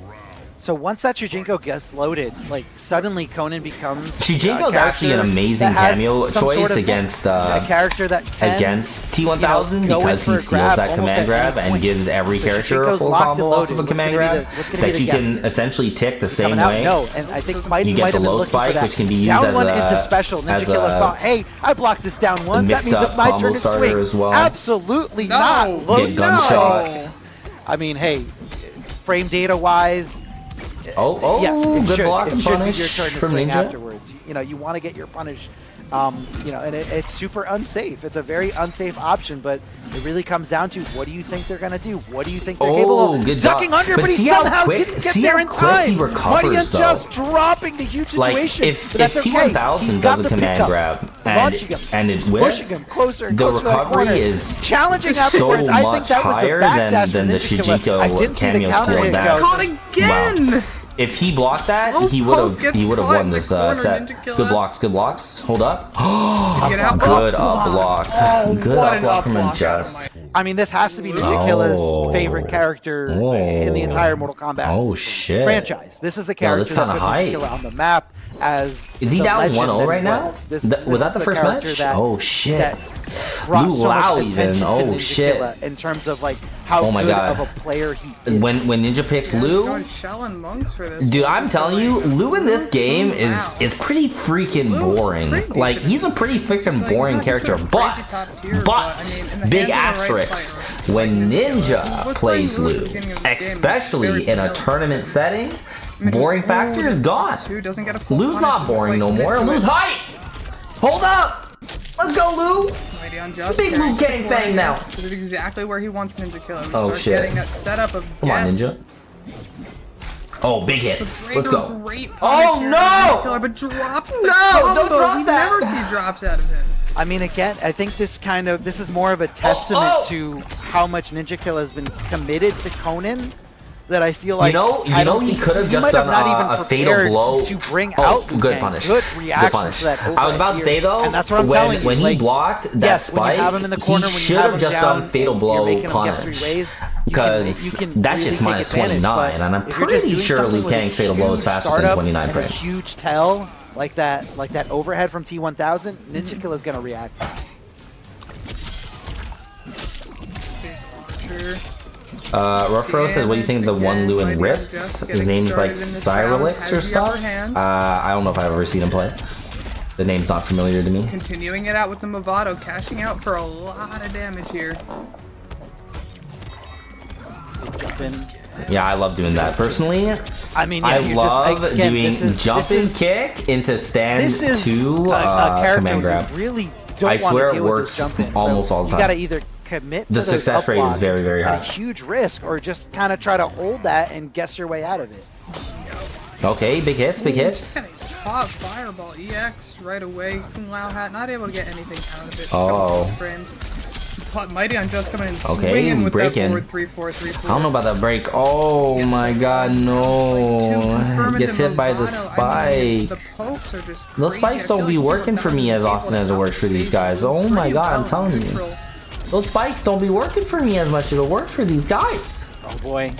So once that Shujinko gets loaded, like suddenly Conan becomes Shujinko's actually an amazing cameo choice against a character that can, against T1000 because he steals that command grab and gives every character a full combo off of a command grab that you can essentially tick the same way. No, and I think Mighty You get might the have been low looking for spike, that. which can be used down as one a into special. NinjaKilla thought, hey, I blocked this down one. That means it's my turn to swing. As well. Absolutely not. Get gunshots. I mean, hey, frame data wise. Oh, yes, good block and it should be punish your turn to from swing Ninja. afterwards. You know, you want to get your punish. You know, and it's super unsafe. It's a very unsafe option, but it really comes down to what do you think they're gonna do? What do you think they're capable of? Good ducking under, but he somehow didn't get there in time. MightyUnjust dropping the huge situation. Like, if that's okay. T1000 does a command grab and it whiffs, pushing him closer and the closer to that corner. recovery is challenging so afterwards. I think much that was a higher backdash than the NinjaKilla. I didn't Shujinko see the cameo counter slow hit back. go. Caught again! Wow. If he blocked that, he would have won this set. Good blocks. Hold up. Good up block. Good up block from Unjust. I mean, this has to be NinjaKilla's favorite character in the entire Mortal Kombat franchise. This is the character that put NinjaKilla on the map as Is he down 1-0 right now? Was that the first match? Oh shit. Brought so much even. attention to Oh NinjaKilla shit. In terms of like how good of a player he is. When Ninja picks Lou, dude, I'm telling you, Lou in this game is pretty freaking boring. Like, he's a pretty freaking boring character, but big asterisks when Ninja plays Lou, especially in a tournament setting. Boring factor is gone. Lou's not boring no more. Lou's hype. Hold up. Let's go, Lou. Big Lou Gang Fang now. This is exactly where he wants NinjaKilla. Oh shit. Getting that setup of Come on, Ninja. Oh, big hits. Let's go. Oh no! But drops the don't drop we that. never see drops out of him. I mean, again, I think this is more of a testament to how much NinjaKilla has been committed to Conan. That I feel like you know he could have just done a fatal blow to bring out good punish. Good reaction to that. I was about to say though, and that's what I'm telling you. When he blocked that spike, he should have just done fatal blow punish. Because that's just minus 29, and I'm pretty sure Liu Kang's fatal blow is faster than 29 frames. A huge tell like that overhead from T1000, NinjaKilla is gonna react. Ruffro says, what do you think of the one Lou and Rips? His name's like Cyrax or stuff. I don't know if I've ever seen him play. The name's not familiar to me. Continuing it out with the Mavado, cashing out for a lot of damage here. Yeah, I love doing that personally. I mean, I love doing jumping kick into stand to command grab. Really don't I swear it works almost all the time. You gotta either commit to the success rate is very, very high. At a huge risk, or just kind of try to hold that and guess your way out of it. Okay, big hits, big hits. Pop fireball EX right away. Kung Lao hat not able to get anything out of it. Oh. But MightyUnjust coming in swinging with that forward 3-4-3-4. I don't know about that break. Oh my god, no. Gets hit by the spike. Those spikes don't be working for me as often as it works for these guys. Oh my god, I'm telling you. Those spikes don't be working for me as much as it works for these guys. Oh boy.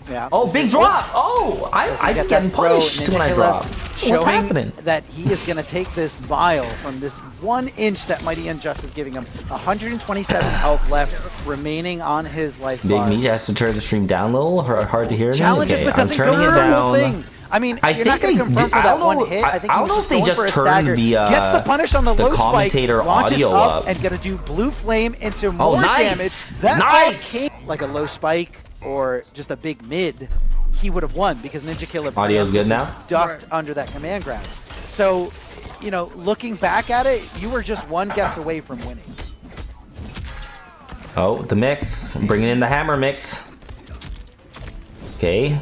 Yeah. Oh, big drop. Oh, I be getting punished when I drop. What's happening? That he is going to take this mile from this 1 inch that MightyUnjust is giving him. 127 health left remaining on his life bar. Big Ninja has to turn the stream down a little. Hard to hear. Challenges, but doesn't go through the whole thing. I mean, you're not going to confirm for that one hit. I think he was just going for a stagger. Gets the punish on the low spike, launches up, and going to do blue flame into more damage. That came like a low spike or just a big mid. He would have won because NinjaKilla audio's good now. Ducked under that command grab. So, you know, looking back at it, you were just one guess away from winning. Oh, the mix. Bringing in the hammer mix. Okay.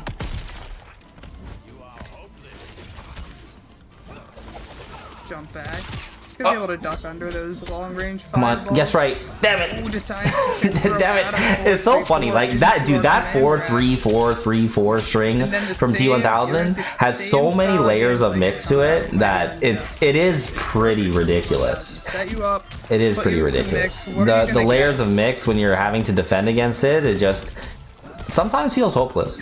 Jump back. He's gonna be able to duck under those long range Come on, fireballs. guess right. Damn it. Ooh, decides to throw Damn out a it. It's so 4-3-4 funny. Like that, dude, that 4-3-4-3-4 string And then the from same- T1000 has same so many style layers of gameplay mix to it that it is pretty ridiculous. Set you up. It is put pretty you into ridiculous. mix. What are you The gonna layers guess? of mix when you're having to defend against it, it just sometimes feels hopeless.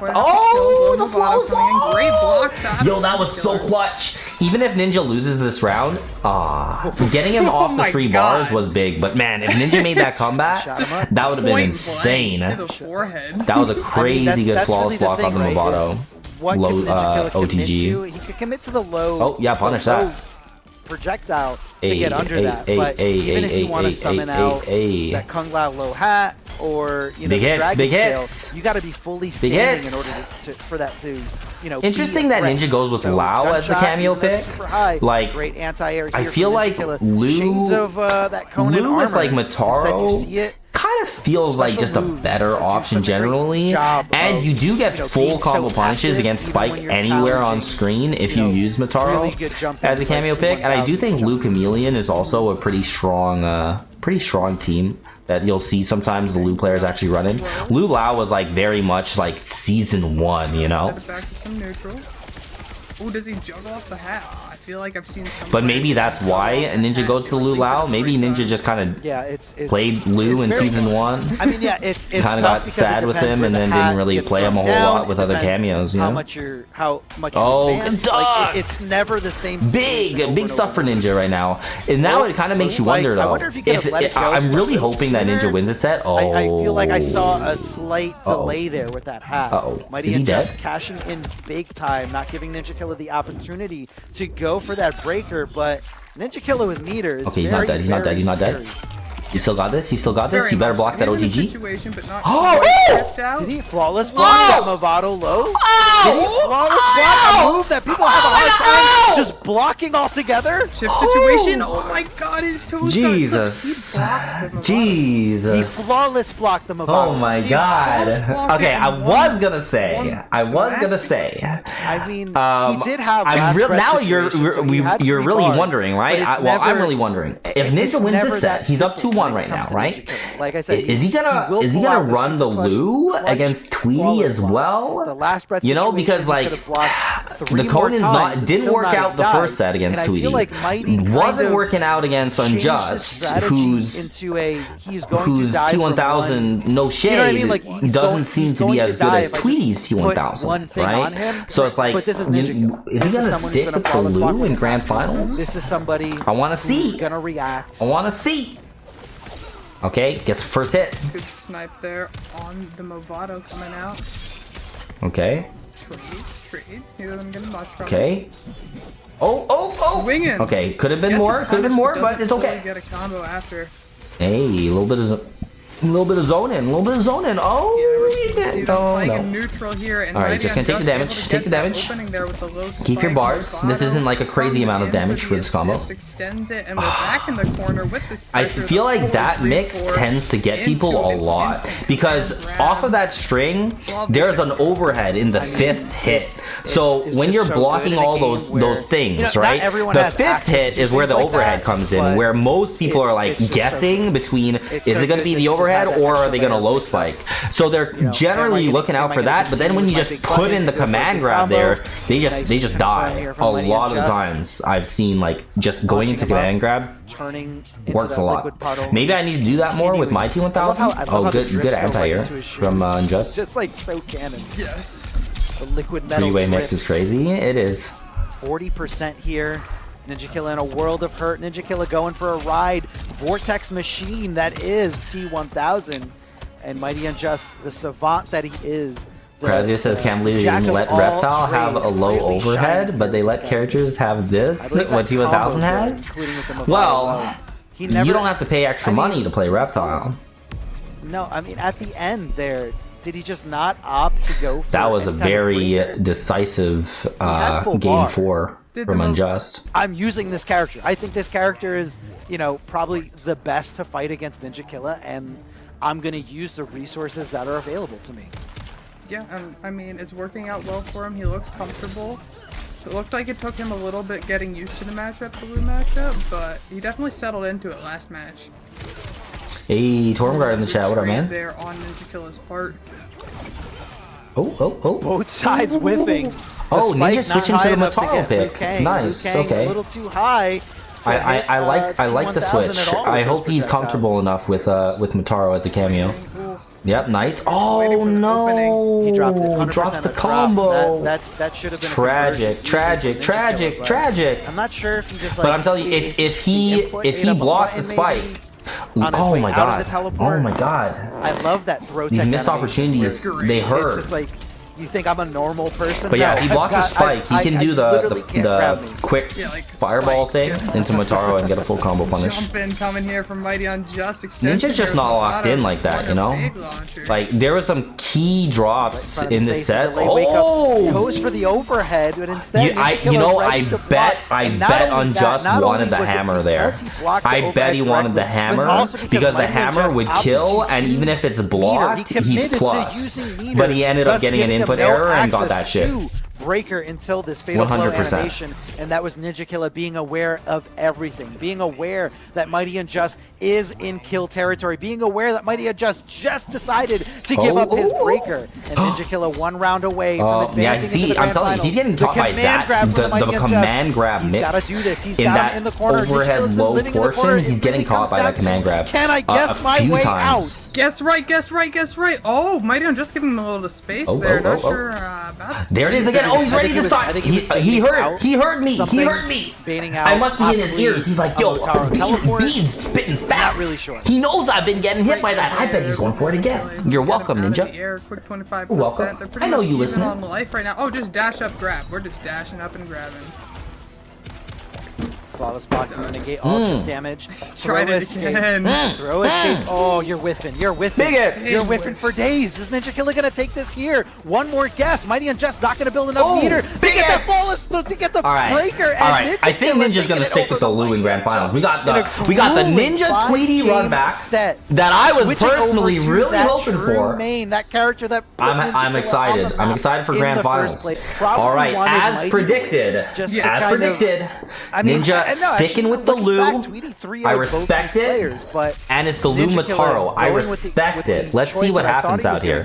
Oh, the flawless coming in. Great blocks out Yo, of that was so NinjaKilla. clutch. Even if Ninja loses this round, getting him off the my 3 God. bars was big. But man, if Ninja made that comeback, Shot him up. that would have been Point insane. blank to the forehead. That was a crazy good flawless block on the right, Mavado. is what Low, could NinjaKilla commit OTG. to? He could commit to the low. Oh, yeah, punish the low that. projectile to Ay, get under ay, that. ay, But ay, even ay, if you ay, want to ay, summon ay, out ay. that Kung Lao low hat or Big the hits, Dragon's big Tail, hits. you got to be fully standing in hits. order for that to be Interesting a that threat. Ninja goes with So, Lao as the gunshot, cameo even though pick. super high, Like, great anti-air I here feel from like NinjaKilla. Lou- Shades of that Conan Lou with armor. like Instead, Mataro you see it. kind of feels like Special just a moves better that do option such a great generally, job and of, you do get full being combo so punishes active against even when Spike you're anywhere on challenging, screen if you use really Mataro good jump as a ins like cameo pick. And I do 2-1000 think jump Lou Chameleon is also a pretty strong team that you'll see sometimes the Lou players actually running. Lou Lao was like very much like season 1, you know. Set it back to some neutral. Ooh, does he juggle off the hat? I feel like I've seen some. But maybe that's why Ninja goes to Lou Lao. Maybe Ninja just kind of Yeah, it's played Lou in very- season 1. I mean, yeah, it's Kind of tough got because sad it with depends him where and the then hat didn't really gets play him a thrown whole down. lot with It other depends cameos, you how know? much you're Oh, advanced. duck! Like, it's never the same. situation over Big and stuff for over. Ninja right now. And now Well, it kind of makes you like, wonder I though. wonder if you could have let it go I'm just a really little hoping that Ninja sooner. wins this set. Oh, I feel like I saw a slight Uh-oh. delay there with that hat. Uh-oh. Mighty Is he Unjust dead? cashing in big time, not giving NinjaKilla the opportunity to go for that breaker, but NinjaKilla with meter is Okay, he's not very, dead, he's not dead, very he's not dead. scary. You still got this? You still got this? Very You better much. block that He's in a OTG. situation, but not Oh! quite tipped out. Did he flawless block that Mavado low? Did he flawless block a move that people have a hard time just blocking altogether? Chip situation. Oh my God, his toes. Jesus. He Jesus. He flawless blocked the Mavado. Oh my He God. blocked Okay, it I in was one- gonna say. I mean, he did have. I'm last real, breath now situations, so he had you're three really bars, wondering, right? but it's Well, I'm never- really wondering if Ninja it's wins never this that set. He's up simple 2-1 when it right now, comes to right? NinjaKilla. Like I said, Is he gonna will pull out the run the super Lou clutch against Tweedy flawless as blocks. well? The last breath You know, situation, because he like could have blocked three the more Conan's times and didn't still work not out have the died. first set against And I Tweedy. feel like Mighty kind Wasn't of working out against changed his Unjust, strategy who's into a he's going to die from T1000 one. no shade, You know what I mean? Like, he's doesn't going- seem he's to be going as to good die as if I just Tweedy's put T1000, one thing on right? him. So it's like, But this is is he NinjaKilla. This is gonna someone who's stick gonna with the flawless block Lou in him. grand finals? This is somebody I want to who's see. gonna react. I want to see. Okay, gets first hit. Good snipe there on the Mavado coming out. Okay. Trades. Neither of them getting much from it. Okay. Oh. Swinging. Okay, could have been Gets a more. Could have been punish, more, but doesn't it's fully okay. Get a combo after. Hey, a little bit of zoning. Oh, Yeah, you see did. them Oh playing in no. neutral here, and All right, Mighty just gonna take the Unjust damage, able to take get the that damage. opening there with the low Keep your spike. bars. This Mavado isn't like a crazy comes amount of in damage the for this combo. assist, extends it, and we're back in the corner with this I pressure. feel The like that 4-3-4 mix tends to get people into a an lot instant because grab. off of that string, there's an overhead in the fifth hit. So it's when just you're so blocking good in a all game those where, things, you know, not right? everyone The has fifth access hit to is where the things like overhead that, comes in, but where most people are like it's just so guessing good. between It's is so it going to good be to the just overhead have that or are extra they going to layer low of spike? So they're know, generally am I looking out gonna for that, but then when you continue just with my put big in the button to go for command the grab combo? there, they Nice just confirm die. here A from Mighty lot of the Unjust. times I've seen like just going Launching into him up, command grab turning into works that a liquid lot. puddle. Maybe I need to do that more with my I love how- I T1000. love Oh, how the good drips go right anti-air into his shoe. from Unjust. Just like so canon. Yes. The liquid metal Three-way mix drips. is crazy. It is. 40% here. NinjaKilla in a world of hurt. NinjaKilla going for a ride. Vortex machine that is T1000. And Mighty Unjust, the savant that he is. Krazia says, can't believe they jack didn't of let all Reptile have a trades, low really overhead, shining but they here let with this characters have I this, believe what that combo T1000 there, has. including with the Mavado Well, low. He you never- don't have to pay extra I mean, money to play Reptile. No, I mean, at the end there, did he just not opt to go for That was a any kind of very breaker? decisive had full game bar. 4 from Unjust. I'm using this character. I think this character is, you know, probably the best to fight against NinjaKilla, and I'm going to use the resources that are available to me. Yeah, and I mean, it's working out well for him. He looks comfortable. It looked like it took him a little bit getting used to the matchup, the blue matchup, but he definitely settled into it last match. Hey, Tormgard in the chat. What up, man? There on NinjaKilla's part. Oh. Both sides whiffing. Oh, Ninja switching to the Mavado pick. Nice. Okay. A little too high. I like the switch. I hope he's comfortable enough with Mavado as a cameo. Yep, nice. Oh no! He dropped it. Drops the combo. That should have been tragic. I'm not sure if he just. But I'm telling you, if he blocks the spike. Oh my god! Oh my god! I love that throw. These missed opportunities, they hurt. It's just like, you think I'm a normal person? But yeah, if he blocks a spike, he can do the quick fireball thing into Mavado and get a full combo punish. Jump in coming here from MightyUnjust. Ninja's just not locked in like that, you know? Like, there was some key drops in this set. Oh! Goes for the overhead, but instead, I bet Unjust wanted the hammer there. I bet he wanted the hammer because the hammer would kill, and even if it's blocked, he's plus. But he ended up getting an input error and got that shit. Breaker until this fatal blow 100%. animation, and that was NinjaKilla being aware of everything, being aware that MightyUnjust is in kill territory, being aware that MightyUnjust just decided to give up his breaker, and NinjaKilla 1 round away from advancing into the grand I'm telling you, he's getting caught by that. The command grab mix. He's got to do this. He's in down that in the corner. overhead low portion. He's getting caught by that command grab. Can I guess my way out? Guess right. Oh, MightyUnjust giving him a little space there. Not sure about that. There it is again. Oh, he's ready to start. He heard me. I must be in his ears. He's like, yo, Bede's spitting fast. Not really sure. He knows I've been getting hit by that. I bet he's going for it again. You're welcome, Ninja. Quick 25%. You're welcome. I know you listening. On life right now. Oh, just dash up, grab. We're just dashing up and grabbing. Flawless block to negate all damage. Try to escape. Throw escape. Oh, you're whiffing. You're whiffing. You're whiffing for days. Is NinjaKilla gonna take this here? One more guess. MightyUnjust not gonna build enough meter to get the flawless, to get the breaker. Alright, I think Ninja's gonna stick with the Lou in Grand Finals. We got the Ninja Tweedy run back that I was personally really hoping for. That character that I'm excited. I'm excited for Grand Finals. Alright, as predicted, Ninja sticking with the Lou. I respect it. And it's the Lou Mavado. I respect it. Let's see what happens out here.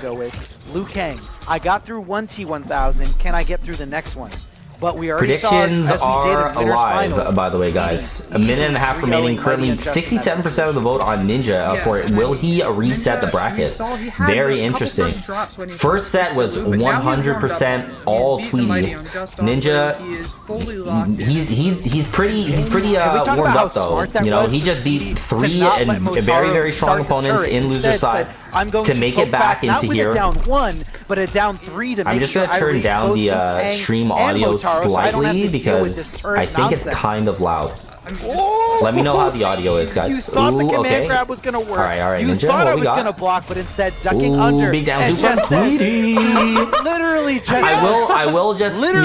Liu Kang. I got through one T1000. Can I get through the next one? But we already predictions are alive, by the way, guys. A minute and a half remaining. Currently, 67% of the vote on Ninja for it. Will he reset the bracket? Very interesting. First set was 100% all Tweedy. Ninja, he's pretty warmed up though. You know, he just beat 3 very strong opponents in loser side to make it back into here. I'm just gonna turn down the stream audio slightly because I think it's kind of loud. Let me know how the audio is, guys. You thought the command grab was gonna work. All right, you Ninja, thought I what we was got? gonna block, but instead ducking under. Big down and super just Tweedy. Literally just. I will just let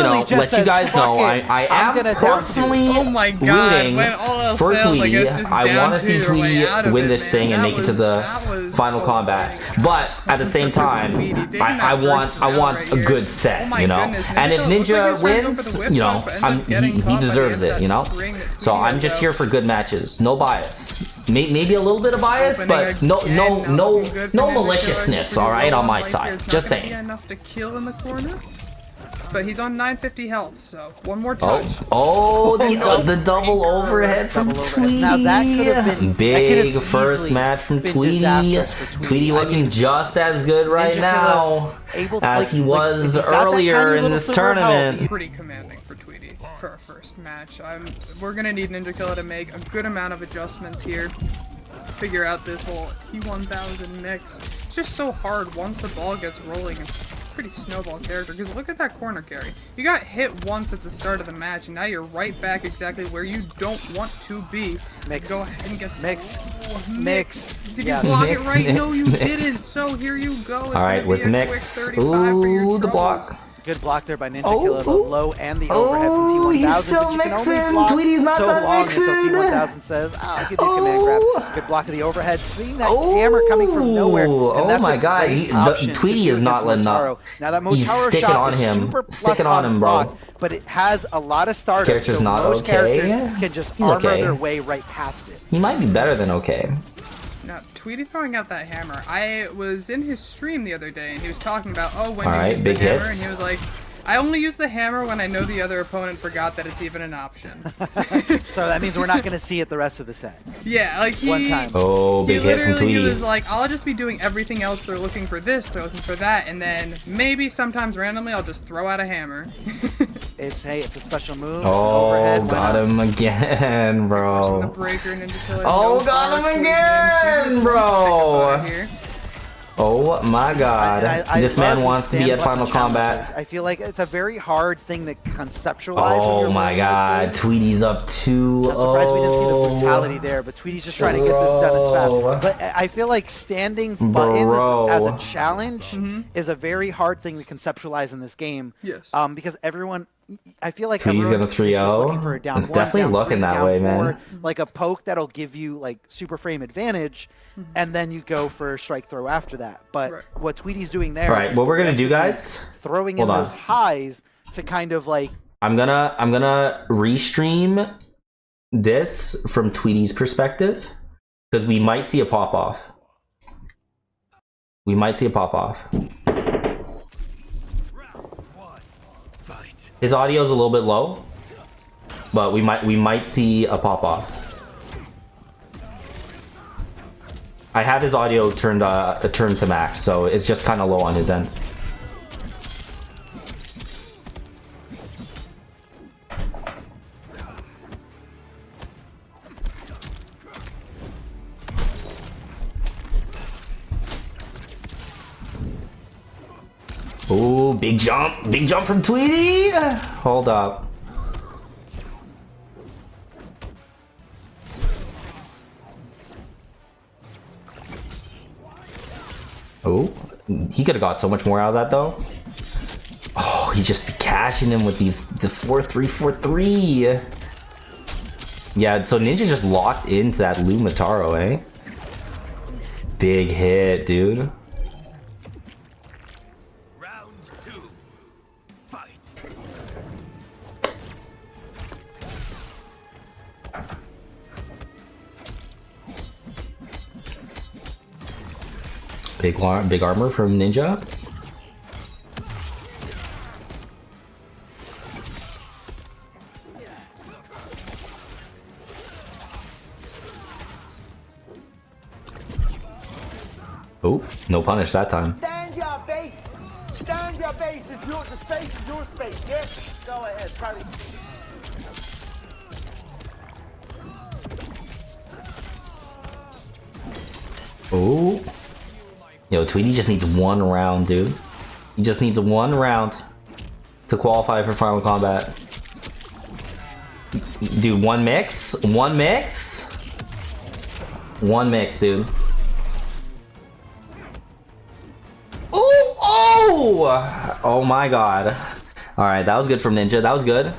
you guys know I am personally rooting for Tweedy. I want to see Tweedy win this thing and make it to the final combat. But at the same time, I want a good set, you know. And if Ninja wins, you know, he deserves it, you know. So I'm just here for good matches, no bias. Maybe a little bit of bias, but no maliciousness. All right, on my side. Just saying. Enough to kill in the corner, but he's on 950 health, so one more touch. The double overhead from Tweedy. Now that could have been big first match from Tweedy. Tweedy looking just as good right now as he was earlier in this tournament. Pretty commanding for Tweedy for our first match. We're gonna need NinjaKilla to make a good amount of adjustments here. Figure out this whole T1000 mix. It's just so hard once the ball gets rolling. It's a pretty snowball character, because look at that corner carry. You got hit once at the start of the match, and now you're right back exactly where you don't want to be. Go ahead and get mix. Did you block it right? No, you didn't. So here you go. All right, with the mix. Ooh, the block. Good block there by NinjaKilla, the low and the overhead from T1000. He's still but you can only mixing. block Tweedy's not so done long mixing. until T1000 says, I'll give you a command grab. Good block of the overhead. Seeing that hammer coming from nowhere. And that's my god, Tweedy is not letting up. Now that He's Motaro sticking shot on is him. super plus Sticking on him, bro. block, but it has a lot of startup, Character's so not most okay. characters can just He's armor okay. their way right past it. He might be better than okay. Now, Tweedy throwing out that hammer. I was in his stream the other day, and he was talking about, oh, when you use the big hammer, hits. and he was like, I only use the hammer when I know the other opponent forgot that it's even an option. So that means we're not going to see it the rest of the set. Yeah, like he, One time. Oh, big hit from Tweedy. He was like, I'll just be doing everything else. They're looking for this, they're looking for that, and then maybe sometimes randomly I'll just throw out a hammer. It's a special move. Oh, overhead, got him again, The bro. breaker, NinjaKilla. Oh, got him again, bro. Oh my god. I This love man wants to be at Final challenges. Combat. I feel like it's a very hard thing to conceptualize. when Oh you're my playing god. this game. Tweedy's up 2-0. I'm surprised we didn't see the brutality there, but Tweedy's just trying to get this done as fast. But I feel like standing buttons as a challenge is a very hard thing to conceptualize in this game. Yes. Because everyone, I feel like Tweedy's everyone's gonna just 3-0. looking for a down It's one, definitely down looking three, that down way, four, man. like a poke that'll give you like super frame advantage, and then you go for strike throw after that. But what Tweedy's doing there, Alright, is what we're gonna do, preemptively guys? throwing Hold in on. those highs to kind of like. I'm gonna restream this from Tweedy's perspective because we might see a pop off. We might see a pop off. His audio's a little bit low, but we might see a pop off. I have his audio turned to max, so it's just kind of low on his end. Ooh, big jump from Tweedy. Hold up. Oh, he could have got so much more out of that though. Oh, he's just cashing him with the 4-3-4-3. Yeah, so Ninja just locked into that Mavado, eh? Big hit, dude. Big armor from Ninja. Oh, no punish that time. Stand your base. Stand your base. It's your the space. It's your space. Yes. Go ahead. Carly. Oh. Yo, Tweedy just needs one round, dude. He just needs one round to qualify for Final Combat. Dude, one mix, dude. Oh my god. Alright, that was good from Ninja. That was good.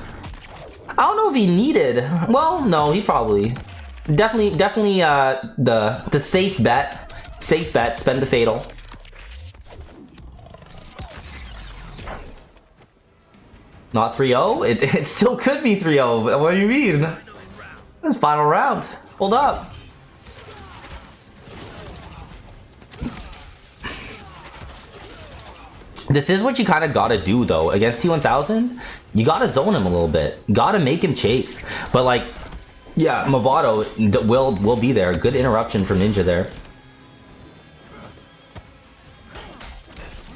I don't know if he needed. Well, no, he probably. Definitely the safe bet. Safe bet, spend the fatal. Not 3-0? It still could be 3-0. What do you mean? This is final round. Hold up. This is what you kind of gotta do though. Against T1000, you gotta zone him a little bit. Gotta make him chase. But like, yeah, Mavado will be there. Good interruption from Ninja there.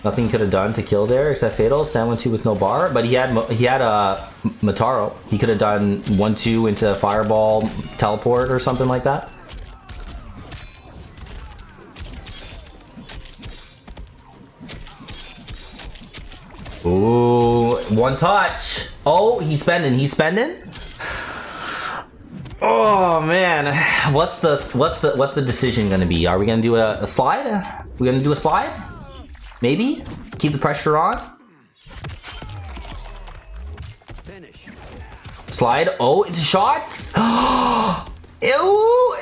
Nothing he could have done to kill there except fatal. Stand 1-2 with no bar, but he had Mavado. He could have done 1-2 into fireball, teleport or something like that. Ooh, one touch. Oh, he's spending. Oh man, what's the decision gonna be? Are we gonna do a slide? We gonna do a slide? Maybe keep the pressure on. slide. Oh, it's shots. Ew,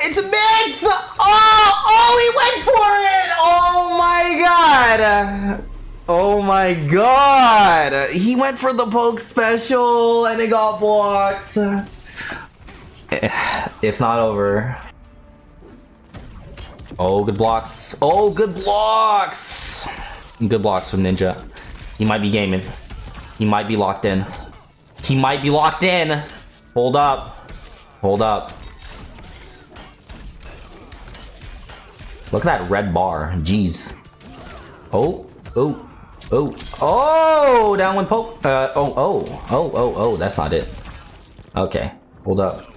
it's a mix. Oh, he went for it. Oh my god. Oh my god. He went for the poke special and it got blocked. It's not over. Oh, good blocks. Oh, good blocks. Good blocks from Ninja. He might be gaming. He might be locked in. He might be locked in. Hold up. Hold up. Look at that red bar. Jeez. Oh. Oh. Oh. Oh! Down one poke. Oh. That's not it. Okay. Hold up.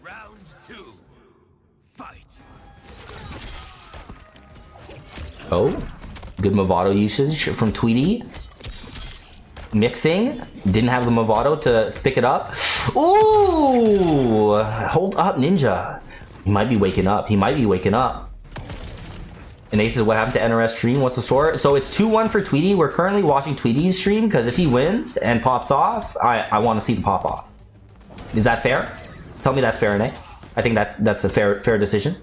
Round 2. Fight. Oh. Good Mavado usage from Tweedy. Mixing. Didn't have the Mavado to pick it up. Ooh! Hold up, Ninja. He might be waking up. He might be waking up. And Ace is what happened to NRS stream. What's the score? So it's 2-1 for Tweedy. We're currently watching Tweedy's stream because if he wins and pops off, I want to see the pop off. Is that fair? Tell me that's fair, Nate. I think that's a fair decision.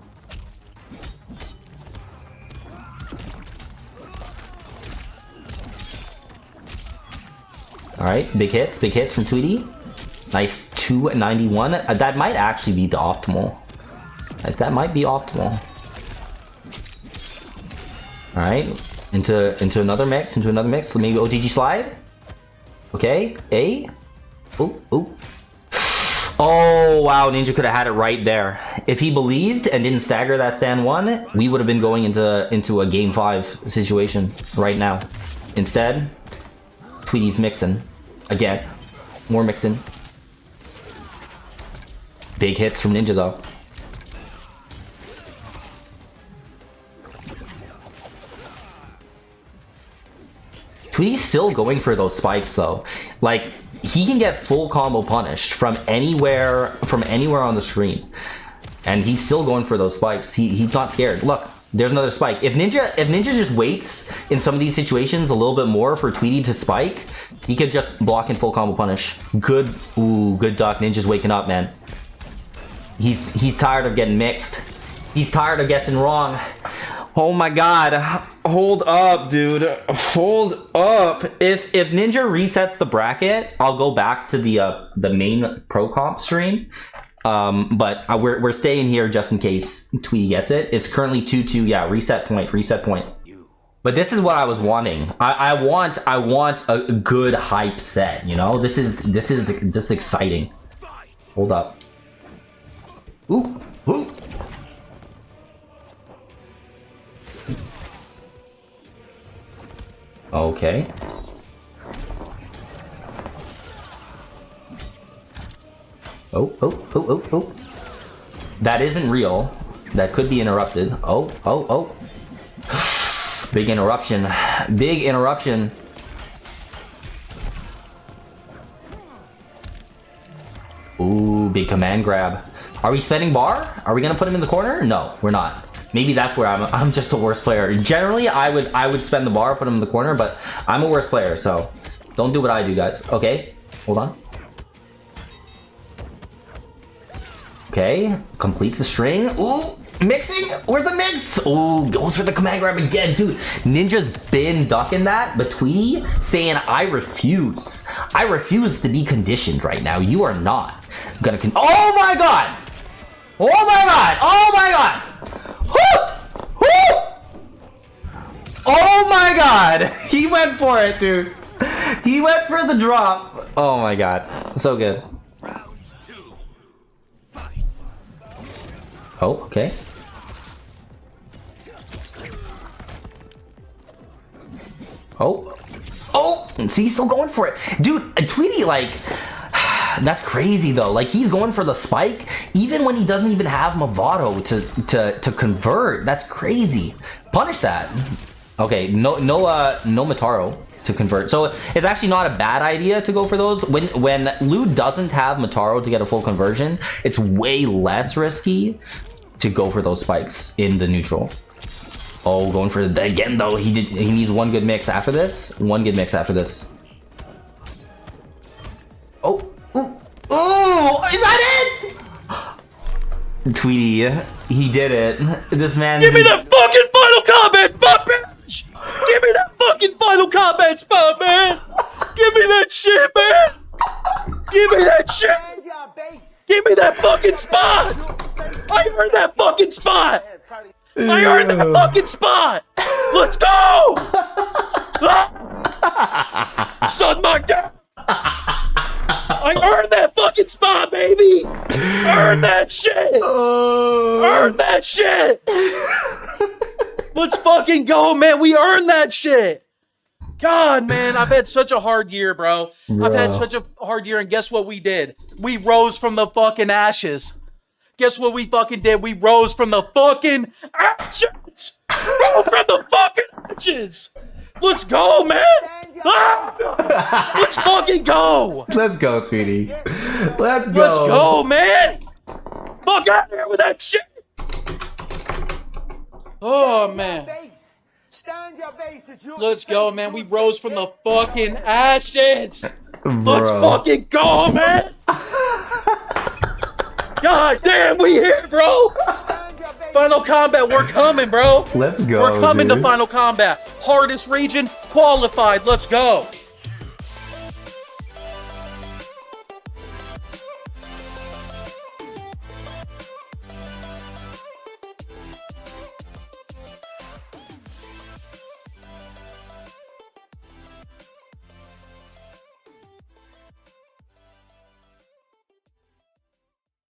All right, big hits from Tweedy. Nice 291. That might actually be the optimal. That might be optimal. All right, into another mix, So maybe OTG slide. Okay, A. Ooh. Oh wow, Ninja could have had it right there. If he believed and didn't stagger that stand 1, we would have been going into a game 5 situation right now. Instead, Tweedy's mixing again. More mixing. Big hits from Ninja though. Tweedy's still going for those spikes though. Like, he can get full combo punished from anywhere on the screen. And he's still going for those spikes. He's not scared. Look, there's another spike. If Ninja just waits in some of these situations a little bit more for Tweedy to spike, he could just block and full combo punish. Good duck. Ninja's waking up, man. He's tired of getting mixed. He's tired of guessing wrong. Oh my god. Hold up, dude. Hold up. If Ninja resets the bracket, I'll go back to the main pro comp stream. But we're staying here just in case Tweedy gets it. It's currently 2-2. Yeah, reset point. But this is what I was wanting. I want a good hype set, you know? This is exciting. Hold up. Ooh. Okay. Oh. That isn't real. That could be interrupted. Oh. Big interruption. Big interruption. Ooh, big command grab. Are we spending bar? Are we gonna put him in the corner? No, we're not. Maybe that's where I'm just a worse player. Generally, I would spend the bar, put him in the corner, but I'm a worse player, so don't do what I do, guys. Okay, hold on. Okay, completes the string. Ooh, mixing. Where's the mix? Ooh, goes for the command grab again, dude. Ninja's been ducking that, but Tweedy saying I refuse to be conditioned right now. You are not gonna. Oh my god! Oh my god! Oh my god! Oh my god! He went for it, dude. He went for the drop. Oh my god. So good. Round 2. Fight. Oh, okay. Oh! See, he's still going for it. Dude, Tweedy, like... That's crazy though. Like, he's going for the spike even when he doesn't even have Mavado to convert. That's crazy. Punish that. Okay, no Mataro to convert. So it's actually not a bad idea to go for those. When Lou doesn't have Mataro to get a full conversion, it's way less risky to go for those spikes in the neutral. Oh, going for the again though. He needs one good mix after this. One good mix after this. Oh. Oh, is that it? Tweedy, he did it. This man. Give me that fucking Final Combat spot, bitch! Give me that fucking Final Combat spot, man! Give me that shit, man! Give me that shit! Stand your base. Give me that fucking spot! I earned that fucking spot! I earned that fucking spot! Let's go! Son my dad! I earned that fucking spot, baby! Earned that shit! Earned that shit! Let's fucking go, man! We earned that shit! God, man, I've had such a hard year, bro. I've had such a hard year, and guess what we did? We rose from the fucking ashes. Guess what we fucking did? We rose from the fucking ashes! Rose from the fucking ashes! Let's go, man! Ah! Let's fucking go! Let's go, sweetie. Let's go. Let's go, man! Fuck out of here with that shit! Oh, man. Base. Stand your base. It's your Let's space, go, it's man. your We space, rose from yeah? the fucking ashes! Let's Bro. fucking go, man! God damn, we here, bro! Stand your base. Final Combat, we're coming, bro! Let's go. We're coming to dude. Final Combat. Hardest region, qualified, let's go!